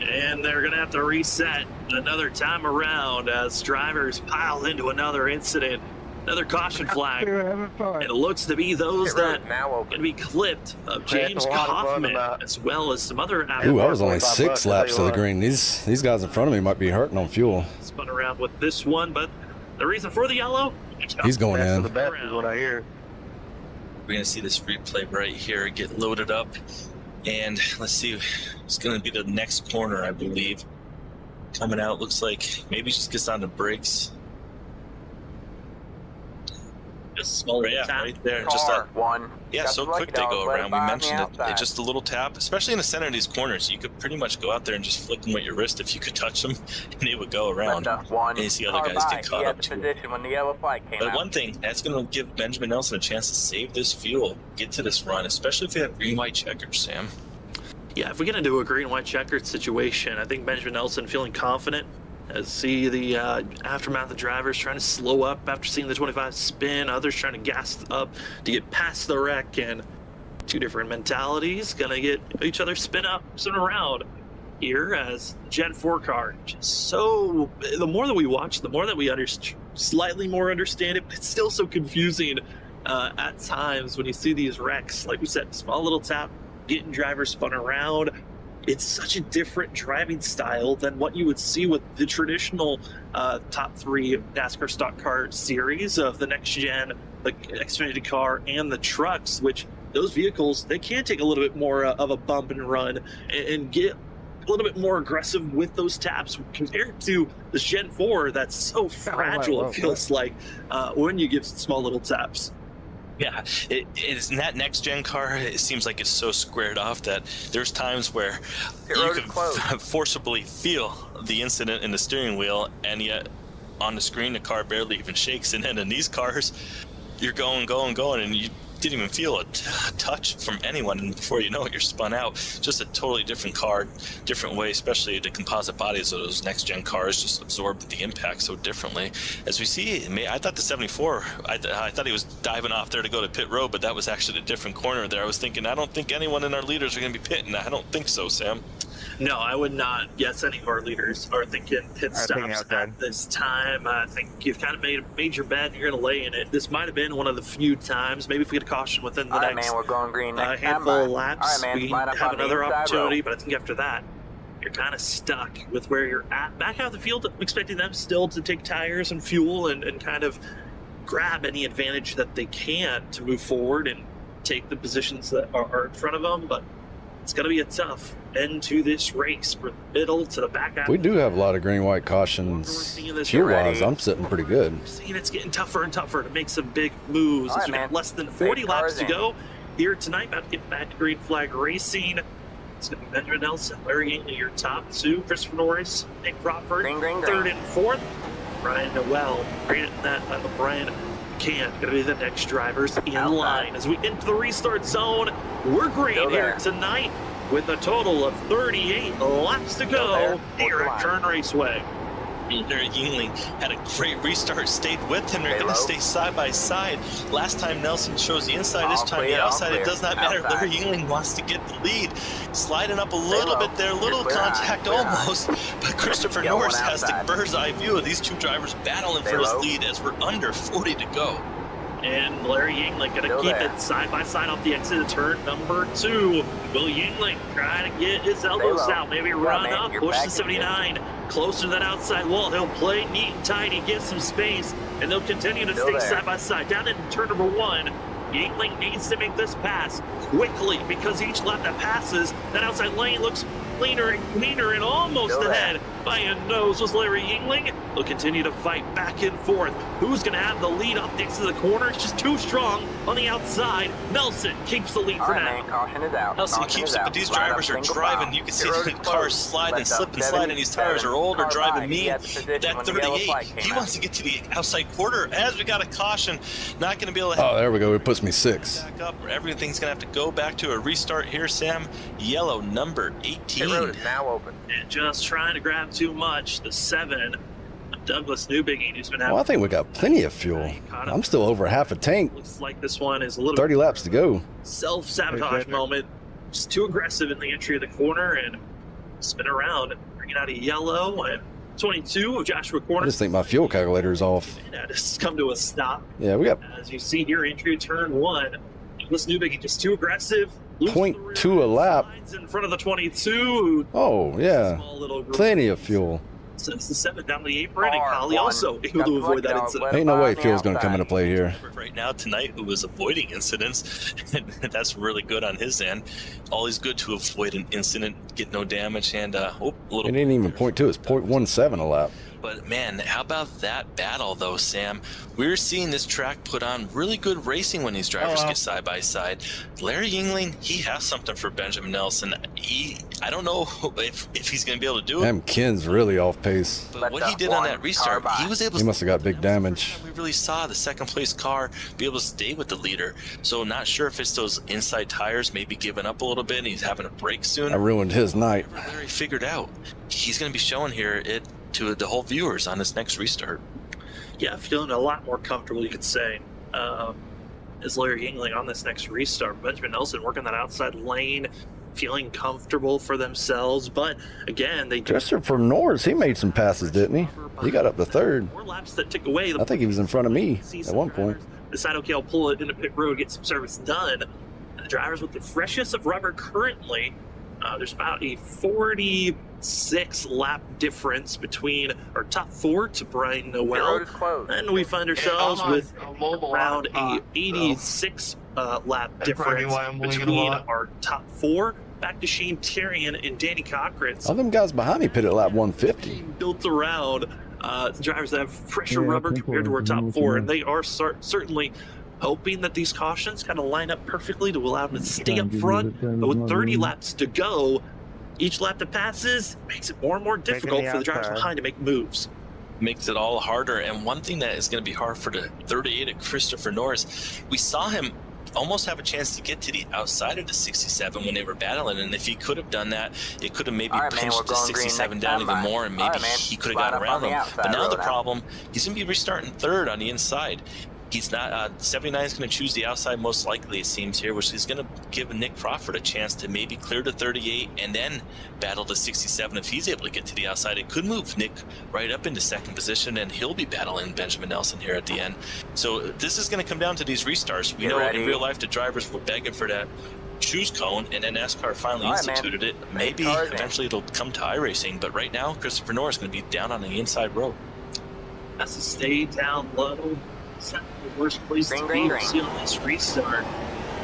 And they're going to have to reset another time around as drivers pile into another incident. Another caution flag. And it looks to be those that are going to be clipped of James Kaufman, as well as some other... Ooh, I was only 6 laps to the green. These guys in front of me might be hurting on fuel. Spun around with this one, but the reason for the yellow... He's going in. The best is what I hear. We're going to see this replay right here get loaded up. And let's see, it's going to be the next corner, I believe. Coming out, looks like maybe just gets on the brakes. Just a small tap right there. Just that one. Yeah, so quick they go around. We mentioned it, just a little tap, especially in the center of these corners. You could pretty much go out there and just flick them with your wrist if you could touch them, and it would go around. And you see other guys get caught up too. But one thing, that's going to give Benjamin Nelson a chance to save this fuel, get to this run, especially if you have green-white checkers, Sam. Yeah, if we get into a green-white checkered situation, I think Benjamin Nelson feeling confident. As see the aftermath of drivers trying to slow up after seeing the 25 spin, others trying to gas up to get past the wreck, and two different mentalities gonna get each other spin up, spin around here as Gen 4 car. Just so, the more that we watch, the more that we slightly more understand it, but it's still so confusing at times when you see these wrecks. Like we said, small little tap, getting drivers spun around. It's such a different driving style than what you would see with the traditional top 3 NASCAR stock car series of the next gen, the Xfinity car, and the trucks, which those vehicles, they can take a little bit more of a bump and run and get a little bit more aggressive with those taps compared to this Gen 4 that's so fragile, it feels like, when you give small little taps. Yeah, it's in that next gen car. It seems like it's so squared off that there's times where you can forcibly feel the incident in the steering wheel, and yet on the screen the car barely even shakes. And then in these cars, you're going, and didn't even feel a touch from anyone, and before you know it, you're spun out. Just a totally different car, different way, especially the composite bodies of those next-gen cars just absorb the impact so differently. As we see, I thought the 74, I thought he was diving off there to go to pit road, but that was actually a different corner there. I was thinking, I don't think anyone in our leaders are going to be pitting. I don't think so, Sam. No, I would not guess any of our leaders are thinking pit stops at this time. I think you've kind of made your bet and you're going to lay in it. This might have been one of the few times, maybe if we get a caution within the next man, we're going green next handful of laps, man, we have another opportunity, but I think after that, you're kind of stuck with where you're at. Back out of the field, I'm expecting them still to take tires and fuel and kind of grab any advantage that they can to move forward and take the positions that are in front of them, but it's going to be a tough end to this race from the middle to the back. We do have a lot of green-white cautions. Fuel-wise, I'm sitting pretty good. We're seeing it's getting tougher and tougher to make some big moves. As we got less than 40 laps to go here tonight. About to get back to green flag racing. It's going to be Benjamin Nelson, Larry Yankee, your top two. Christopher Norris, Nick Crawford, third and fourth. Brian Noel, Brian Kern going to be the next drivers in line. As we enter the restart zone, we're green here tonight with a total of 38 laps to go here at Kern Raceway. Larry Yingling had a great restart, stayed with him. They're going to stay side by side. Last time Nelson chose the inside, this time the outside. It does not matter. Larry Yingling wants to get the lead. Sliding up a little bit there, little contact almost. But Christopher Norris has the bird's eye view of these two drivers battling for his lead as we're under 40 to go. And Larry Yingling going to keep it side by side off the exit of turn number 2. Will Yingling try to get his elbows out, maybe run up, push the 79 closer to that outside wall. He'll play neat and tidy, get some space, and they'll continue to stay side by side. Down in turn number 1, Yingling needs to make this pass quickly because each lap that passes, that outside lane looks cleaner and cleaner, and almost ahead by a nose was Larry Yingling. They'll continue to fight back and forth. Who's going to have the lead off the exit of the corner? It's just too strong on the outside. Nelson keeps the lead for now. Caution is out. Nelson keeps it, but these drivers are driving. You can see the cars slide and slip and slide, and these tires are old or driving mean. That 38, he wants to get to the outside quarter as we got a caution. Not going to be able to. Oh, there we go. It puts me 6. Back up. Everything's going to have to go back to a restart here, Sam. Yellow number 18. The road is now open. And just trying to grab too much. The 7, Douglas Newbiggie, who's been having. Well, I think we got plenty of fuel. I'm still over half a tank. Looks like this one is a little 30 laps to go. Self-sabotage moment. Just too aggressive in the entry of the corner and spin around and bring it out of yellow. And 22 of Joshua Corner. I just think my fuel calculator is off. And that has come to a stop. Yeah, we got. As you see here, entry turn 1. Douglas Newbiggie just too aggressive. 0.2 a lap. In front of the 22. Oh, yeah. Plenty of fuel. Since the 7 down the apron, and Kali also able to avoid that incident. Ain't no way fuel's going to come into play here. Right now, tonight, who was avoiding incidents, and that's really good on his end. Always good to avoid an incident, get no damage, and a little. It ain't even 0.2, it's 0.17 a lap. But man, how about that battle though, Sam? We're seeing this track put on really good racing when these drivers get side by side. Larry Yingling, he has something for Benjamin Nelson. I don't know if he's going to be able to do it. Damn, Ken's really off pace. But what he did on that restart, he was able to. He must have got big damage. We really saw the second place car be able to stay with the leader. So not sure if it's those inside tires maybe giving up a little bit and he's having a break soon. I ruined his night. Larry figured out. He's going to be showing here to the whole viewers on this next restart. Yeah, feeling a lot more comfortable, you could say, as Larry Yingling on this next restart. Benjamin Nelson working that outside lane, feeling comfortable for themselves. But again, they Christopher Norris, he made some passes, didn't he? He got up to 3rd. 4 laps that took away. I think he was in front of me at one point. Decide, okay, I'll pull it into pit road, get some service done. And the drivers with the freshest of rubber currently. There's about a 46 lap difference between our top 4 to Brian Noel, and we find ourselves with around a 86 lap difference between our top 4. Back to Shane Terrian and Danny Cochran. All them guys behind me pitted at lap 150. Built around drivers that have fresher rubber compared to our top 4, and they are certainly hoping that these cautions kind of line up perfectly to allow them to stay up front. But with 30 laps to go, each lap that passes makes it more and more difficult for the drivers behind to make moves. Makes it all harder. And one thing that is going to be hard for the 38 of Christopher Norris, we saw him almost have a chance to get to the outside of the 67 when they were battling, and if he could have done that, it could have maybe pinched the 67 down even more, and maybe he could have got around them. But now the problem, he's going to be restarting third on the inside. He's not, 79 is going to choose the outside most likely, it seems here, which is going to give Nick Crawford a chance to maybe clear to 38 and then battle to 67. If he's able to get to the outside, it could move Nick right up into second position, and he'll be battling Benjamin Nelson here at the end. So this is going to come down to these restarts. We know in real life the drivers were begging for that choose cone, and then NASCAR finally instituted it. Maybe eventually it'll come to iRacing, but right now Christopher Norris is going to be down on the inside row. Has to stay down low. Second worst place to be on this restart.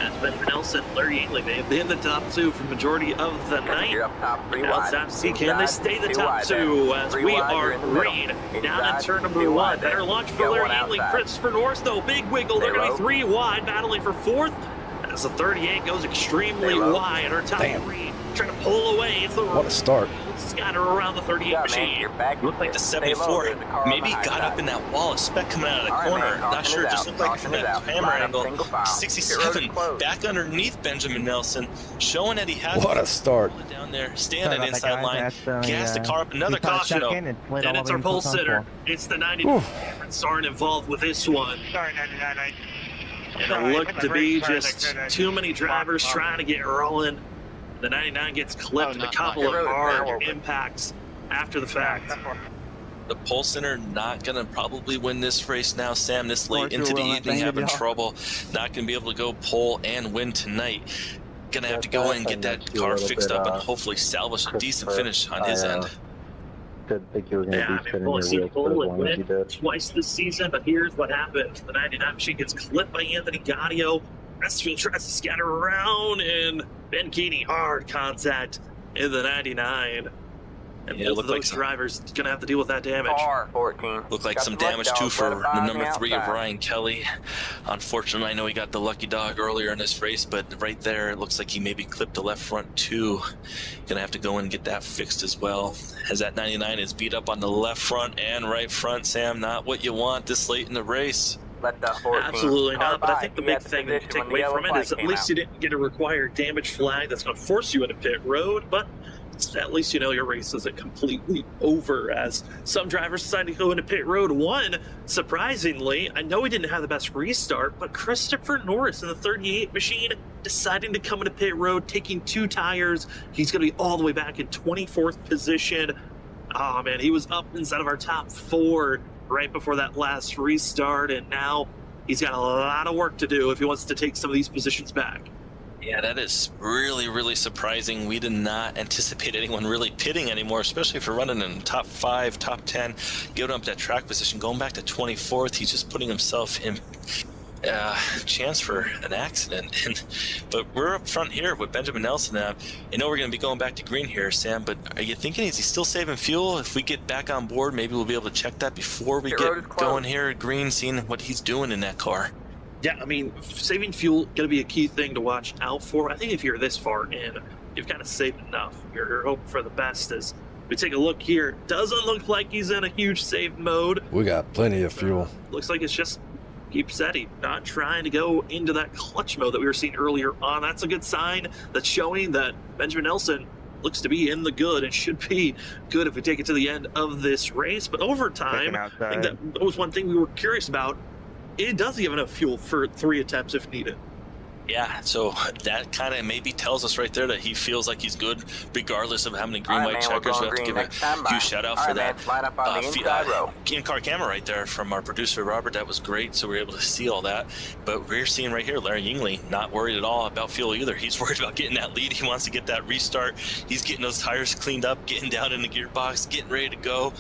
As Benjamin Nelson, Larry Yingling, they have been the top two for the majority of the night. Now it's time to see, can they stay the top two as we are green down in turn number one. Better launch for Larry Yingling. Christopher Norris, though, big wiggle. They're going to be 3 wide, battling for fourth. As the 38 goes extremely wide, our top three trying to pull away. It's the what a start. Scatter around the 38 machine. Looked like the 74 maybe got up in that wall of spec coming out of the corner. Not sure, just looked like from that camera angle. 67 back underneath Benjamin Nelson, showing that he has what a start down there, staying on the inside line. Gas the car up, another caution though. And it's our pole sitter. It's the 90. Sarn involved with this one. Sorry, 99. And it looked to be just too many drivers trying to get rolling. The 99 gets clipped and a couple of hard impacts after the fact. The pole center not going to probably win this race now, Sam, this late into the evening, having trouble. Not going to be able to go pole and win tonight. Going to have to go in and get that car fixed up and hopefully salvage a decent finish on his end. Didn't think you were going to be spinning your wheels pole for as and long as you win did. twice this season, but here's what happens. The 99 machine gets clipped by Anthony Gaudio. Westfield tries to scatter around, and Ben Keeney hard contact in the 99. And both of those drivers going to have to deal with that damage. Looked like some damage too for the number 3 of Ryan Kelly. Unfortunately, I know he got the lucky dog earlier in this race, but right there it looks like he maybe clipped the left front too. Gonna have to go in and get that fixed as well, as that 99 is beat up on the left front and right front. Sam, not what you want this late in the race. Absolutely not, but I think the big thing that you take away from it is at least you didn't get a required damage flag that's going to force you into pit road, but at least you know your race isn't completely over, as some drivers decided to go into pit road. One, surprisingly, I know he didn't have the best restart, but Christopher Norris in the 38 machine deciding to come into pit road, taking 2 tires. He's going to be all the way back in 24th position. Oh man, he was up inside of our top 4 right before that last restart, and now he's got a lot of work to do if he wants to take some of these positions back. Yeah, that is really, really surprising. We did not anticipate anyone really pitting anymore, especially for running in top 5, top 10, giving up that track position, going back to 24th. He's just putting himself in chance for an accident. But we're up front here with Benjamin Nelson. I know we're going to be going back to green here, Sam, but are you thinking, is he still saving fuel? If we get back on board, maybe we'll be able to check that before we get going here at green, seeing what he's doing in that car. Yeah, I mean, saving fuel going to be a key thing to watch out for. I think if you're this far in, you've kind of saved enough. You're hoping for the best. As we take a look here, doesn't look like he's in a huge save mode. We got plenty of fuel. Looks like it's just keep steady, not trying to go into that clutch mode that we were seeing earlier on. That's a good sign. That's showing that Benjamin Nelson looks to be in the good and should be good if we take it to the end of this race. But over time, I think that was one thing we were curious about. It does give enough fuel for 3 attempts if needed. Yeah, so that kind of maybe tells us right there that he feels like he's good, regardless of how many green-white checkers. We have to give a huge shout-out for that in-car camera right there from our producer, Robert. That was great, so we were able to see all that. But we're seeing right here, Larry Yingling not worried at all about fuel either. He's worried about getting that lead. He wants to get that restart. He's getting those tires cleaned up, getting down in the gearbox, getting ready to go.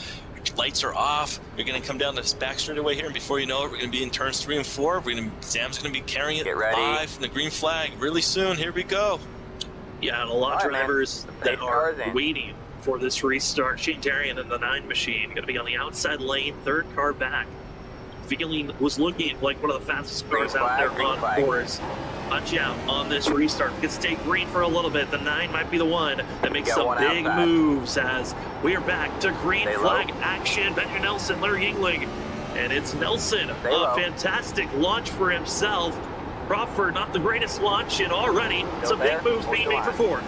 Lights are off. We're going to come down this back straightaway here, and before you know it, we're going to be in turns 3 and 4. Sam's going to be carrying it live from the green flag really soon. Here we go. Yeah, and a lot of drivers that are waiting for this restart. Shane Darian in the 9 machine going to be on the outside lane, 3rd car back. Feeling was looking like one of the fastest cars out there on course. Watch out on this restart. It could stay green for a little bit. The 9 might be the one that makes some big moves, as we are back to green flag action. Benjamin Nelson, Larry Yingling, and it's Nelson. A fantastic launch for himself. Crawford, not the greatest launch, and already some big moves being made for fourth.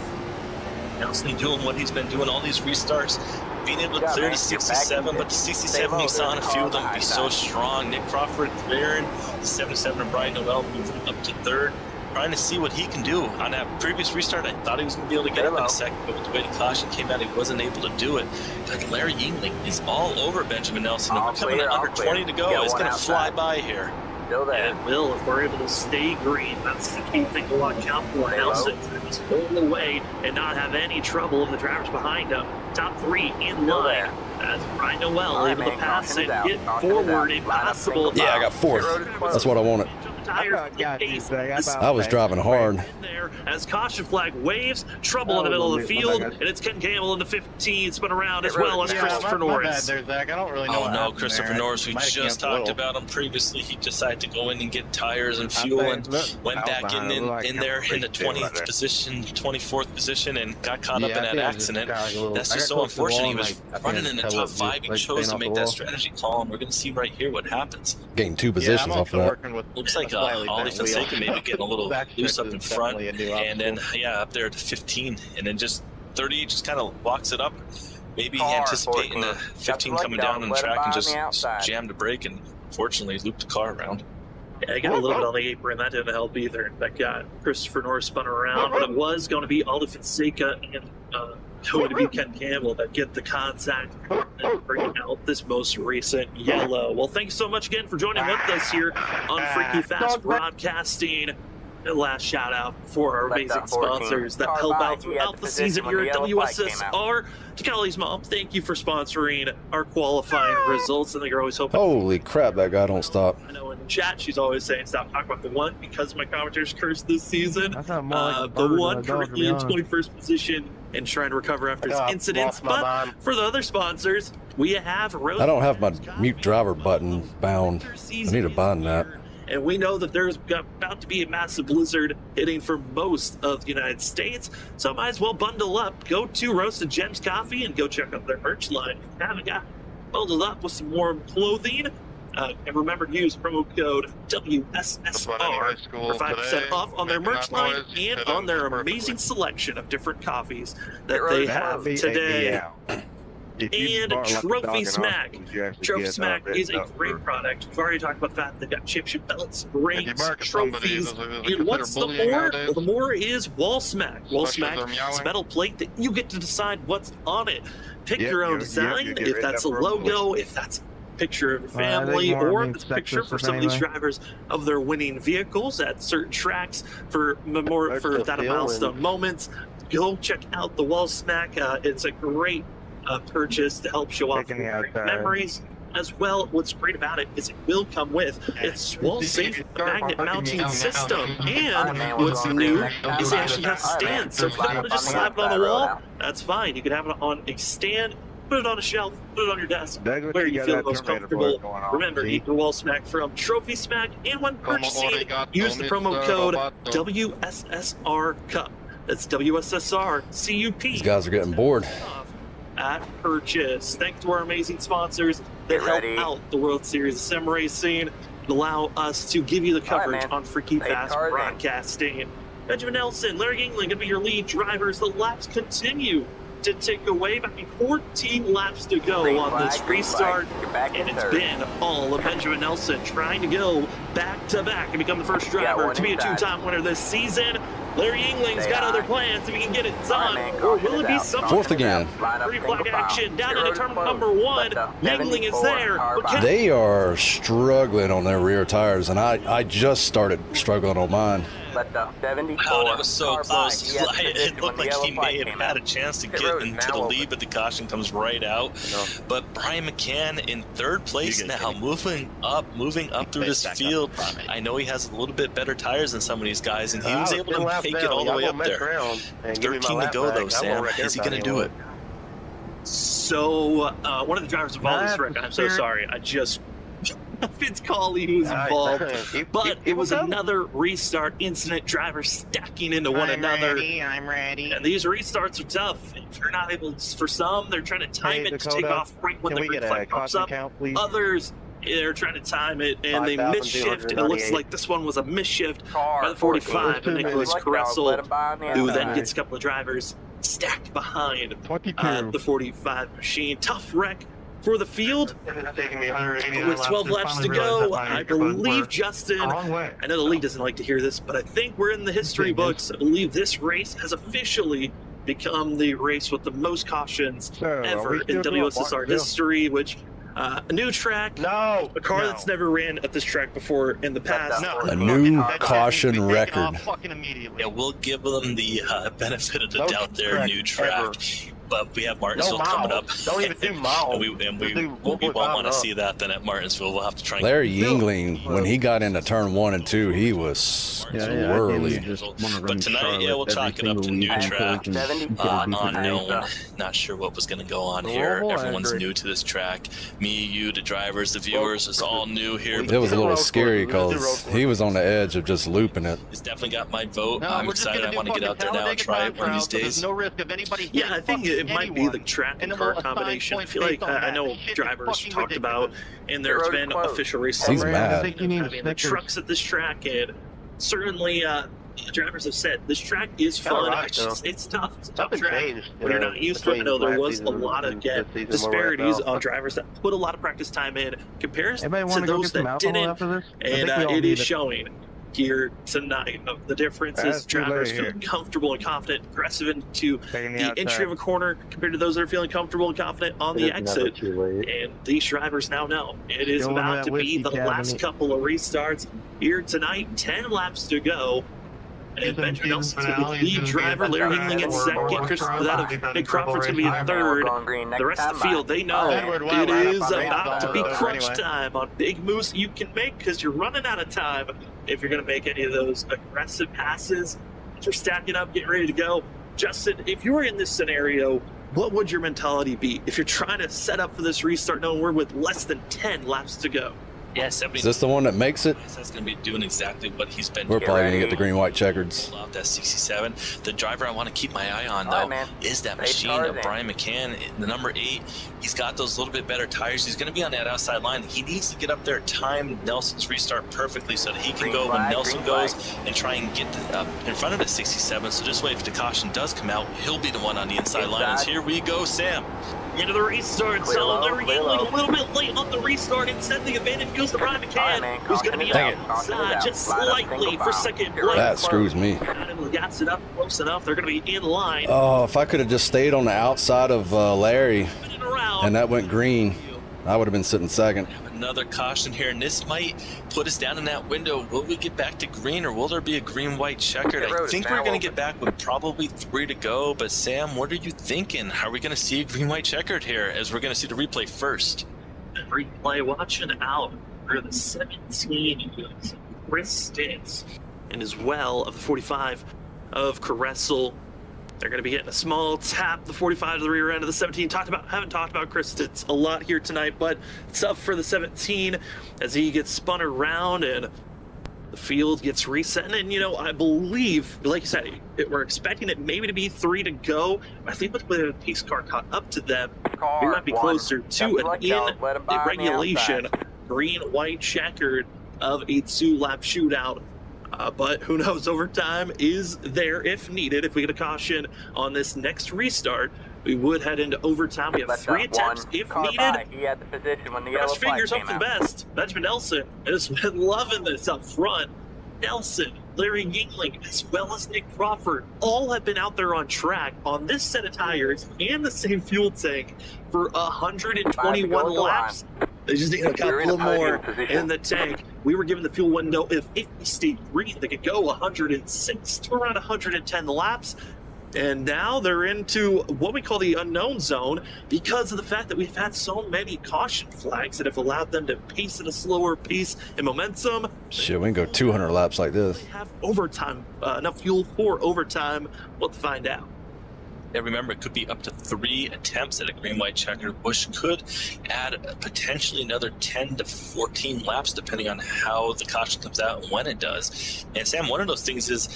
Nelson doing what he's been doing, all these restarts, being able to clear the 67, but the 67 we saw in a few of them be so strong. Nick Crawford clearing the 77 and Brian Noel moving up to third, trying to see what he can do. On that previous restart, I thought he was going to be able to get up in a second, but with the way the caution came out, he wasn't able to do it. But Larry Yingling is all over Benjamin Nelson. We're coming at under 20 to go. It's going to fly by here. And it will if we're able to stay green. That's the key thing to watch out for. Nelson just pull away and not have any trouble in the drivers behind him. Top three in line. As Brian Noel able to pass and get forward. Impossible. Yeah, I got fourth. That's what I wanted. I was driving hard. As caution flag waves, trouble in the middle of the field, and it's Ken Campbell in the 15, spun around as well as Christopher Norris. There, Zach. I don't really know. Oh no, Christopher Norris. We just talked about him previously. He decided to go in and get tires and fuel, and went back in there in the 20th position, 24th position, and got caught up in that accident. That's just so unfortunate. He was running in the top 5. He chose to make that strategy call, and we're going to see right here what happens. Gained 2 positions off of that. Looks like Ollie Fonseca maybe getting a little loose up in front, and then up there to 15, and then just 30 just kind of walks it up, maybe anticipating the 15 coming down on the track and just jammed the brake and fortunately looped the car around. Yeah, I got a little bit on the apron. That didn't help either. That got Christopher Norris spun around, but it was going to be Ollie Fonseca and going to be Ken Campbell that get the contact and bring out this most recent yellow. Well, thanks so much again for joining with us here on Freaky Fast Broadcasting. And last shout out for our amazing sponsors that help out throughout the season here at WSSR. To Kelly's mom, thank you for sponsoring our qualifying results. I think you're always hoping. Holy crap, that guy don't stop. I know in the chat she's always saying stop talking about the one because my commentators cursed this season. The one currently in 21st position and trying to recover after his incidents. But for the other sponsors, we have Rose. I don't have my mute driver button bound. I need to bind that. And we know that there's about to be a massive blizzard hitting for most of the United States. So might as well bundle up. Go to Roasted Gems Coffee and go check out their merch line. If you haven't got bundled up with some warm clothing, and remember to use promo code WSSR for 5% off on their merch line and on their amazing selection of different coffees that they have today. And Trophy Smack. Trophy Smack is a great product. We've already talked about that. They've got championship belts, rings, trophies. And what's the more? Well, the more is Wall Smack. Wall Smack is a metal plate that you get to decide what's on it. Pick your own design, if that's a logo, if that's a picture of your family, or if it's a picture for some of these drivers of their winning vehicles at certain tracks for that milestone moments. Go check out the Wall Smack. It's a great purchase to help show off great memories as well. What's great about it is it will come with its wall-safe magnet mounting system, and what's new is it actually has stands. So if you don't want to just slap it on the wall, that's fine. You can have it on a stand, put it on a shelf, put it on your desk, where you feel the most comfortable. Remember, eat your Wall Smack from Trophy Smack, and when purchasing, use the promo code WSSR Cup. That's WSSR CUP. These guys are getting bored. At purchase. Thanks to our amazing sponsors that help out the World Series of Sim Racing and allow us to give you the coverage on Freaky Fast Broadcasting. Benjamin Nelson, Larry Yingling going to be your lead drivers. The laps continue to tick away. About 14 laps to go on this restart, and it's been all of Benjamin Nelson trying to go back-to-back and become the first driver to be a 2-time winner this season. Larry Yingling's got other plans if he can get it done, or will it be some fourth again? Free flag action down into turn number 1. Yingling is there. They are struggling on their rear tires, and I just started struggling on mine. Wow, that was so close. It looked like he may have had a chance to get into the lead, but the caution comes right out. But Brian McCann in third place now, moving up through this field. I know he has a little bit better tires than some of these guys, and he was able to make it all the way up there. 13 to go, though, Sam. Is he going to do it? So, one of the drivers involved is wreck. I'm so sorry. I just... Fitz Colley who was involved, but it was another restart incident. Drivers stacking into one another. I'm ready. And these restarts are tough. If you're not able, for some, they're trying to time it to take off right when the green flag pops up. Others, They're trying to time it, and they misshift, and it looks like this one was a misshift by the 45 of Nicholas Caressel, who then gets a couple of drivers stacked behind the 45 machine. Tough wreck for the field. With 12 laps to go, I believe, Justin, I know the league doesn't like to hear this, but I think we're in the history books. I believe this race has officially become the race with the most cautions ever in WSSR history, which a new track, a car that's never ran at this track before in the past. A new caution record. Yeah, we'll give them the benefit of the doubt there, new track. But we have Martinsville coming up. Don't even do miles. and we won't want to see that then at Martinsville. We'll have to try and Larry Yingling, when he got into turn 1 and 2, he was swirly. But tonight, we'll chalk it up to new track. Unknown. Not sure what was going to go on here. Everyone's new to this track. Me, you, the drivers, the viewers, it's all new here. It was a little scary because he was on the edge of just looping it. It's definitely got my vote. I'm excited. I want to get out there now and try it one of these days. Yeah, I think it might be the track and car combination. I feel like I know drivers talked about, and there's been official races. He's mad. The trucks at this track, and certainly drivers have said this track is fun. It's tough. It's a tough track when you're not used to it. I know there was a lot of disparities on drivers that put a lot of practice time in comparison to those that didn't, and it is showing here tonight. The difference is drivers feeling comfortable and confident, aggressive into the entry of a corner compared to those that are feeling comfortable and confident on the exit. And these drivers now know it is about to be the last couple of restarts here tonight. 10 laps to go. And Benjamin Nelson's going to be the lead driver. Larry Yingling in second. Chris Nick Crawford's going to be in third. The rest of the field, they know it is about to be crunch time on big moves you can make because you're running out of time if you're going to make any of those aggressive passes. If you're stacking up, getting ready to go. Justin, if you were in this scenario, what would your mentality be if you're trying to set up for this restart knowing we're with less than 10 laps to go? Yes, is this the one that makes it? That's going to be doing exactly what he's been doing. We're probably going to get the green, white checkers. That 67. The driver I want to keep my eye on, though, is that machine of Brian McCann, the number 8. He's got those little bit better tires. He's going to be on that outside line. He needs to get up there, time Nelson's restart perfectly so that he can go when Nelson goes and try and get in front of the 67. So this way, if the caution does come out, he'll be the one on the inside line. And here we go, Sam. Into the restart, so they're Yingling a little bit late on the restart. Instead, the advantage goes to Brian McCann, who's going to be outside just slightly for second place. That screws me. Got it up close enough. They're going to be in line. Oh, if I could have just stayed on the outside of Larry and that went green, I would have been sitting second. Another caution here, and this might put us down in that window. Will we get back to green, or will there be a green-white checkered? I think we're going to get back with probably 3 to go, but Sam, what are you thinking? Are we going to see a green-white checkered here, as we're going to see the replay first? Replay watching out for the 17 Chris Stitz, and as well of the 45 of Caressel. They're going to be getting a small tap, the 45 to the rear end of the 17. Haven't talked about Chris Stitz a lot here tonight, but it's up for the 17 as he gets spun around and the field gets reset. And, I believe, like you said, we're expecting it maybe to be 3 to go. I think with the pace car caught up to them, we might be closer to an in regulation green-white checkered of a 2-lap shootout. But who knows, overtime is there if needed. If we get a caution on this next restart, we would head into overtime. We have 3 attempts if needed. Cross fingers, hope for the best. Benjamin Nelson has been loving this up front. Nelson, Larry Yingling, as well as Nick Crawford, all have been out there on track on this set of tires and the same fuel tank for 121 laps. They just need a couple more in the tank. We were given the fuel window if we stayed green, they could go 106 to around 110 laps. And now they're into what we call the unknown zone because of the fact that we've had so many caution flags that have allowed them to pace at a slower pace and momentum. Shit, we can go 200 laps like this. They have overtime, enough fuel for overtime. We'll find out. Yeah, remember, it could be up to 3 attempts at a green-white checker. Busch could add potentially another 10 to 14 laps, depending on how the caution comes out and when it does. And Sam, one of those things is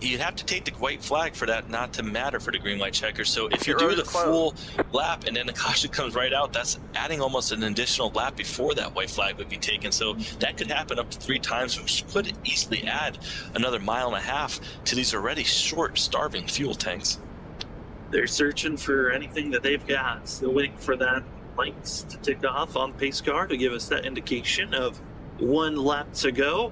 you'd have to take the white flag for that not to matter for the green white checker. So if you do the full lap and then the caution comes right out, that's adding almost an additional lap before that white flag would be taken. So that could happen up to 3 times, which could easily add another 1.5 miles to these already short, starving fuel tanks. They're searching for anything that they've got. Still waiting for that lights to tick off on pace car to give us that indication of 1 lap to go.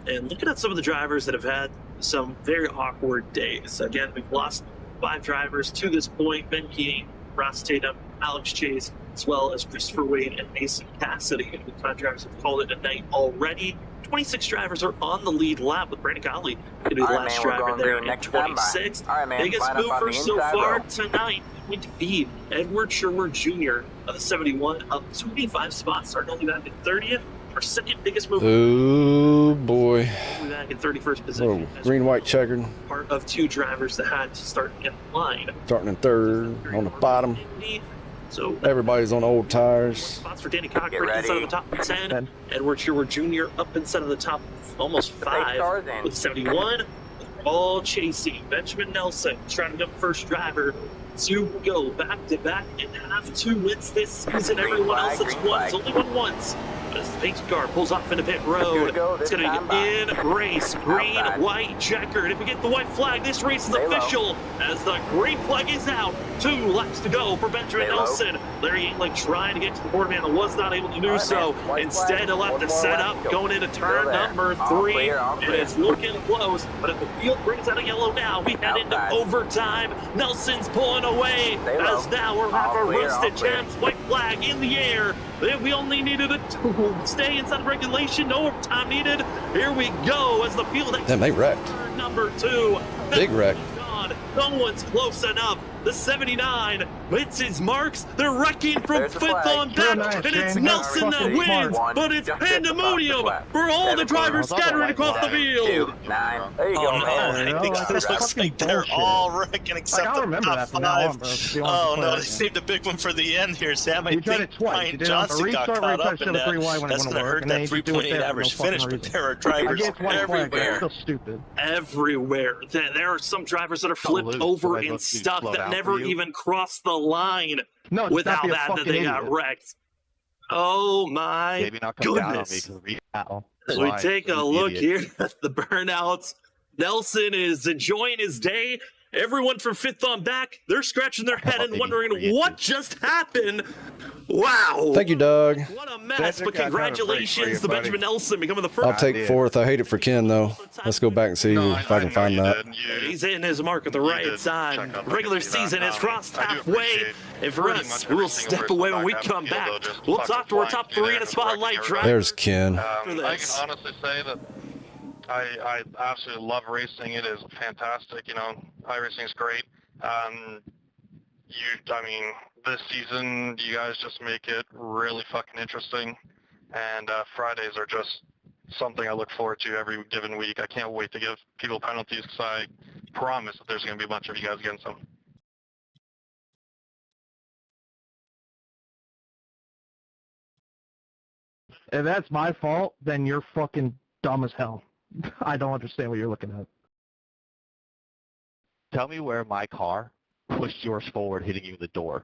And looking at some of the drivers that have had some very awkward days. Again, we've lost 5 drivers to this point. Ben Keating, Ross Tatum, Alex Chase, as well as Christopher Wade and Mason Cassidy. The 5 drivers have called it a night already. 26 drivers are on the lead lap with Brandon Colley going to be the last driver there in 26. Biggest mover so far tonight going to be Edward Sherwood Jr. of the 71 up 25 spots, starting only back in 30th. Our second biggest mover. Oh boy. Back in 31st position. Green white checkered. Part of 2 drivers that had to start in line. Starting in 3rd on the bottom. So everybody's on old tires. Spots for Danny Cochran inside of the top 10. Edward Sherwood Jr. up inside of the top almost 5 with 71. All chasing. Benjamin Nelson trying to become first driver to go back to back and have 2 wins this season. Everyone else has won. It's only won once. As the pace car pulls off into pit road, it's going to get in race. Green, white, checkered. If we get the white flag, this race is official as the green flag is out. 2 laps to go for Benjamin Nelson. Larry England trying to get to the board man and was not able to do so. Instead, he'll have to set up going into turn number 3. And it's looking close, but if the field brings out a yellow now, we head into overtime. Nelson's pulling away as now we're half a roasted champs. White flag in the air. We only needed to stay inside regulation. No overtime needed. Here we go as the field. Damn, they wrecked. Number 2. Big wreck. No one's close enough. The 79 hits his marks. They're wrecking from 5th on back, and it's Nelson that wins. But it's pandemonium for all the drivers scattering across the field. There you go, man. I think it looks like they're all wrecking except the top 5. Oh no, they saved a big one for the end here, Sam. I think Ryan Johnson got caught up in that. That's going to hurt that 3.8 average finish, but there are drivers everywhere. Everywhere. There are some drivers that are flipped over and stuck that never even crossed the line. Without that they got wrecked. Oh my goodness. As we take a look here at the burnouts, Nelson is enjoying his day. Everyone from 5th on back, they're scratching their head and wondering what just happened. Wow. Thank you, Doug. What a mess, but congratulations to Benjamin Nelson becoming the first. I'll take 4th. I hate it for Ken, though. Let's go back and see if I can find that. He's in his mark at the right time. Regular season is crossed halfway. And for us, we'll step away when we come back. We'll talk to our top 3 in a spotlight drive. There's Ken. I can honestly say that I absolutely love racing. It is fantastic. You know, iRacing is great. I mean, this season, you guys just make it really fucking interesting. And Fridays are just something I look forward to every given week. I can't wait to give people penalties because I promise that there's going to be a bunch of you guys against them. If that's my fault, then you're fucking dumb as hell. I don't understand what you're looking at. Tell me where my car pushed yours forward, hitting you in the door.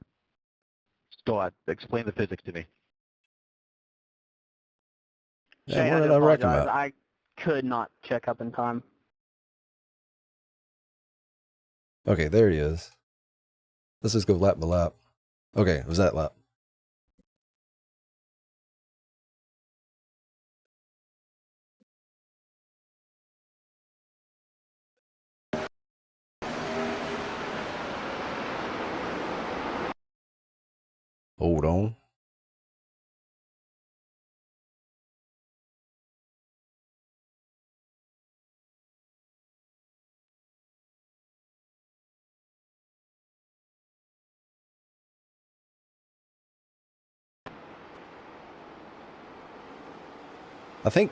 Go ahead. Explain the physics to me. Yeah, where did I wreck him at? I could not check up in time. Okay, there he is. Let's just go lap by lap. Okay, it was that lap. Hold on. I think...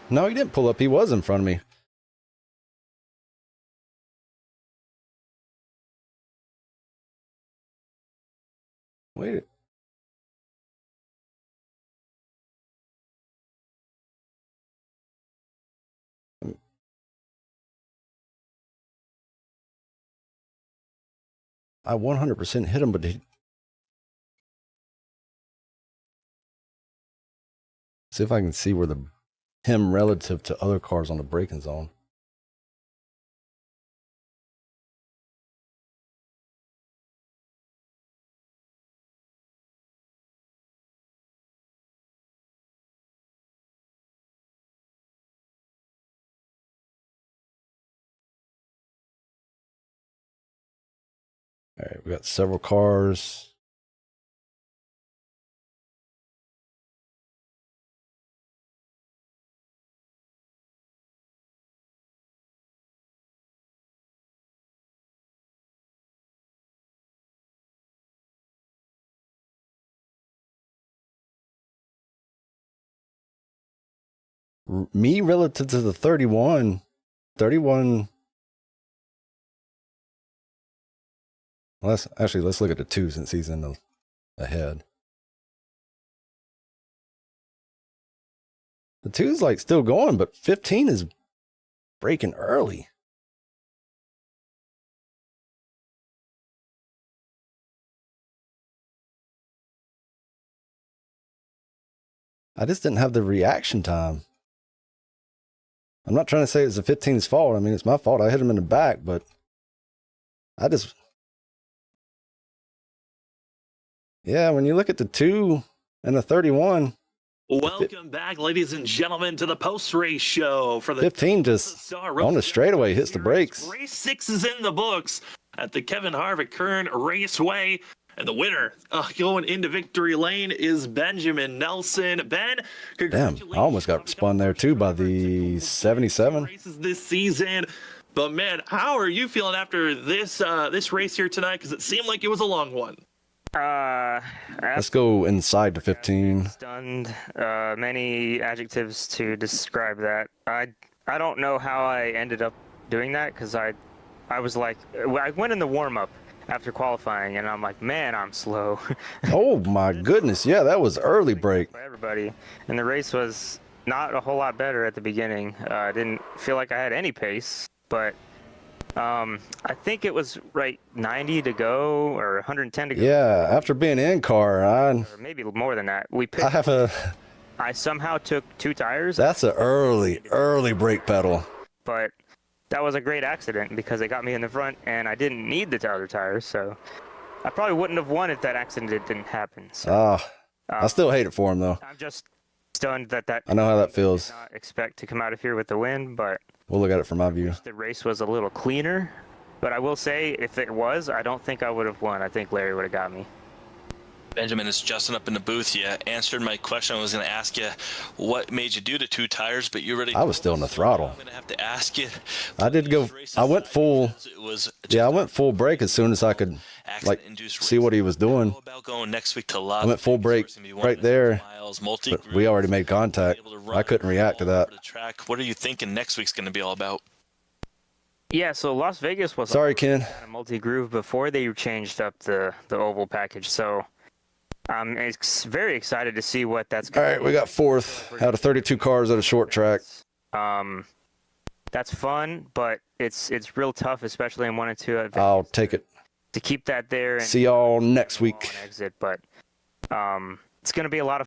No, he didn't pull up. He was in front of me. Wait. I 100% hit him, but see if I can see where him relative to other cars on the braking zone. All right, we got several cars. Me relative to the 31. Well, let's look at the 2 since he's in the ahead. The 2's like still going, but 15 is braking early. I just didn't have the reaction time. I'm not trying to say it's the 15's fault. I mean, it's my fault. I hit him in the back, but yeah, when you look at the 2 and the 31. Welcome back, ladies and gentlemen, to the post-race show for the 15 just on the straightaway hits the brakes. Race 6 is in the books at the Kevin Harvick Kern Raceway. And the winner going into victory lane is Benjamin Nelson. Ben, congratulations. Damn, I almost got spun there too by the 77. Races this season. But man, how are you feeling after this race here tonight? Because it seemed like it was a long one. Let's go inside the 15. Stunned. Many adjectives to describe that. I don't know how I ended up doing that because I was like, I went in the warm-up after qualifying, and I'm like, man, I'm slow. Oh my goodness, yeah, that was early break. For everybody, and the race was not a whole lot better at the beginning. I didn't feel like I had any pace, but I think it was right 90 to go or 110 to go. Yeah, after being in car, or maybe more than that. I somehow took 2 tires. That's an early brake pedal. But that was a great accident because it got me in the front, and I didn't need the other tires, so I probably wouldn't have won if that accident didn't happen. So, I still hate it for him, though. I'm just stunned that I know how that feels. I did not expect to come out of here with the win, but we'll look at it from my view. The race was a little cleaner, but I will say, if it was, I don't think I would have won. I think Larry would have got me. Benjamin, it's Justin up in the booth. You answered my question. I was going to ask you what made you do the 2 tires, but you already. I was still in the throttle. I'm going to have to ask you. I did go. I went full. Yeah, I went full brake as soon as I could, see what he was doing. About going next week to I went full brake right there, but we already made contact. I couldn't react to that. What are you thinking next week's going to be all about? Yeah, so Las Vegas was Ken. A multi-groove before they changed up the oval package, so I'm very excited to see what that's going to be. All right, we got 4th out of 32 cars at a short track. That's fun, but it's real tough, especially in 1 and 2. I'll take it. To keep that there. And see y'all next week. Exit, but it's going to be a lot of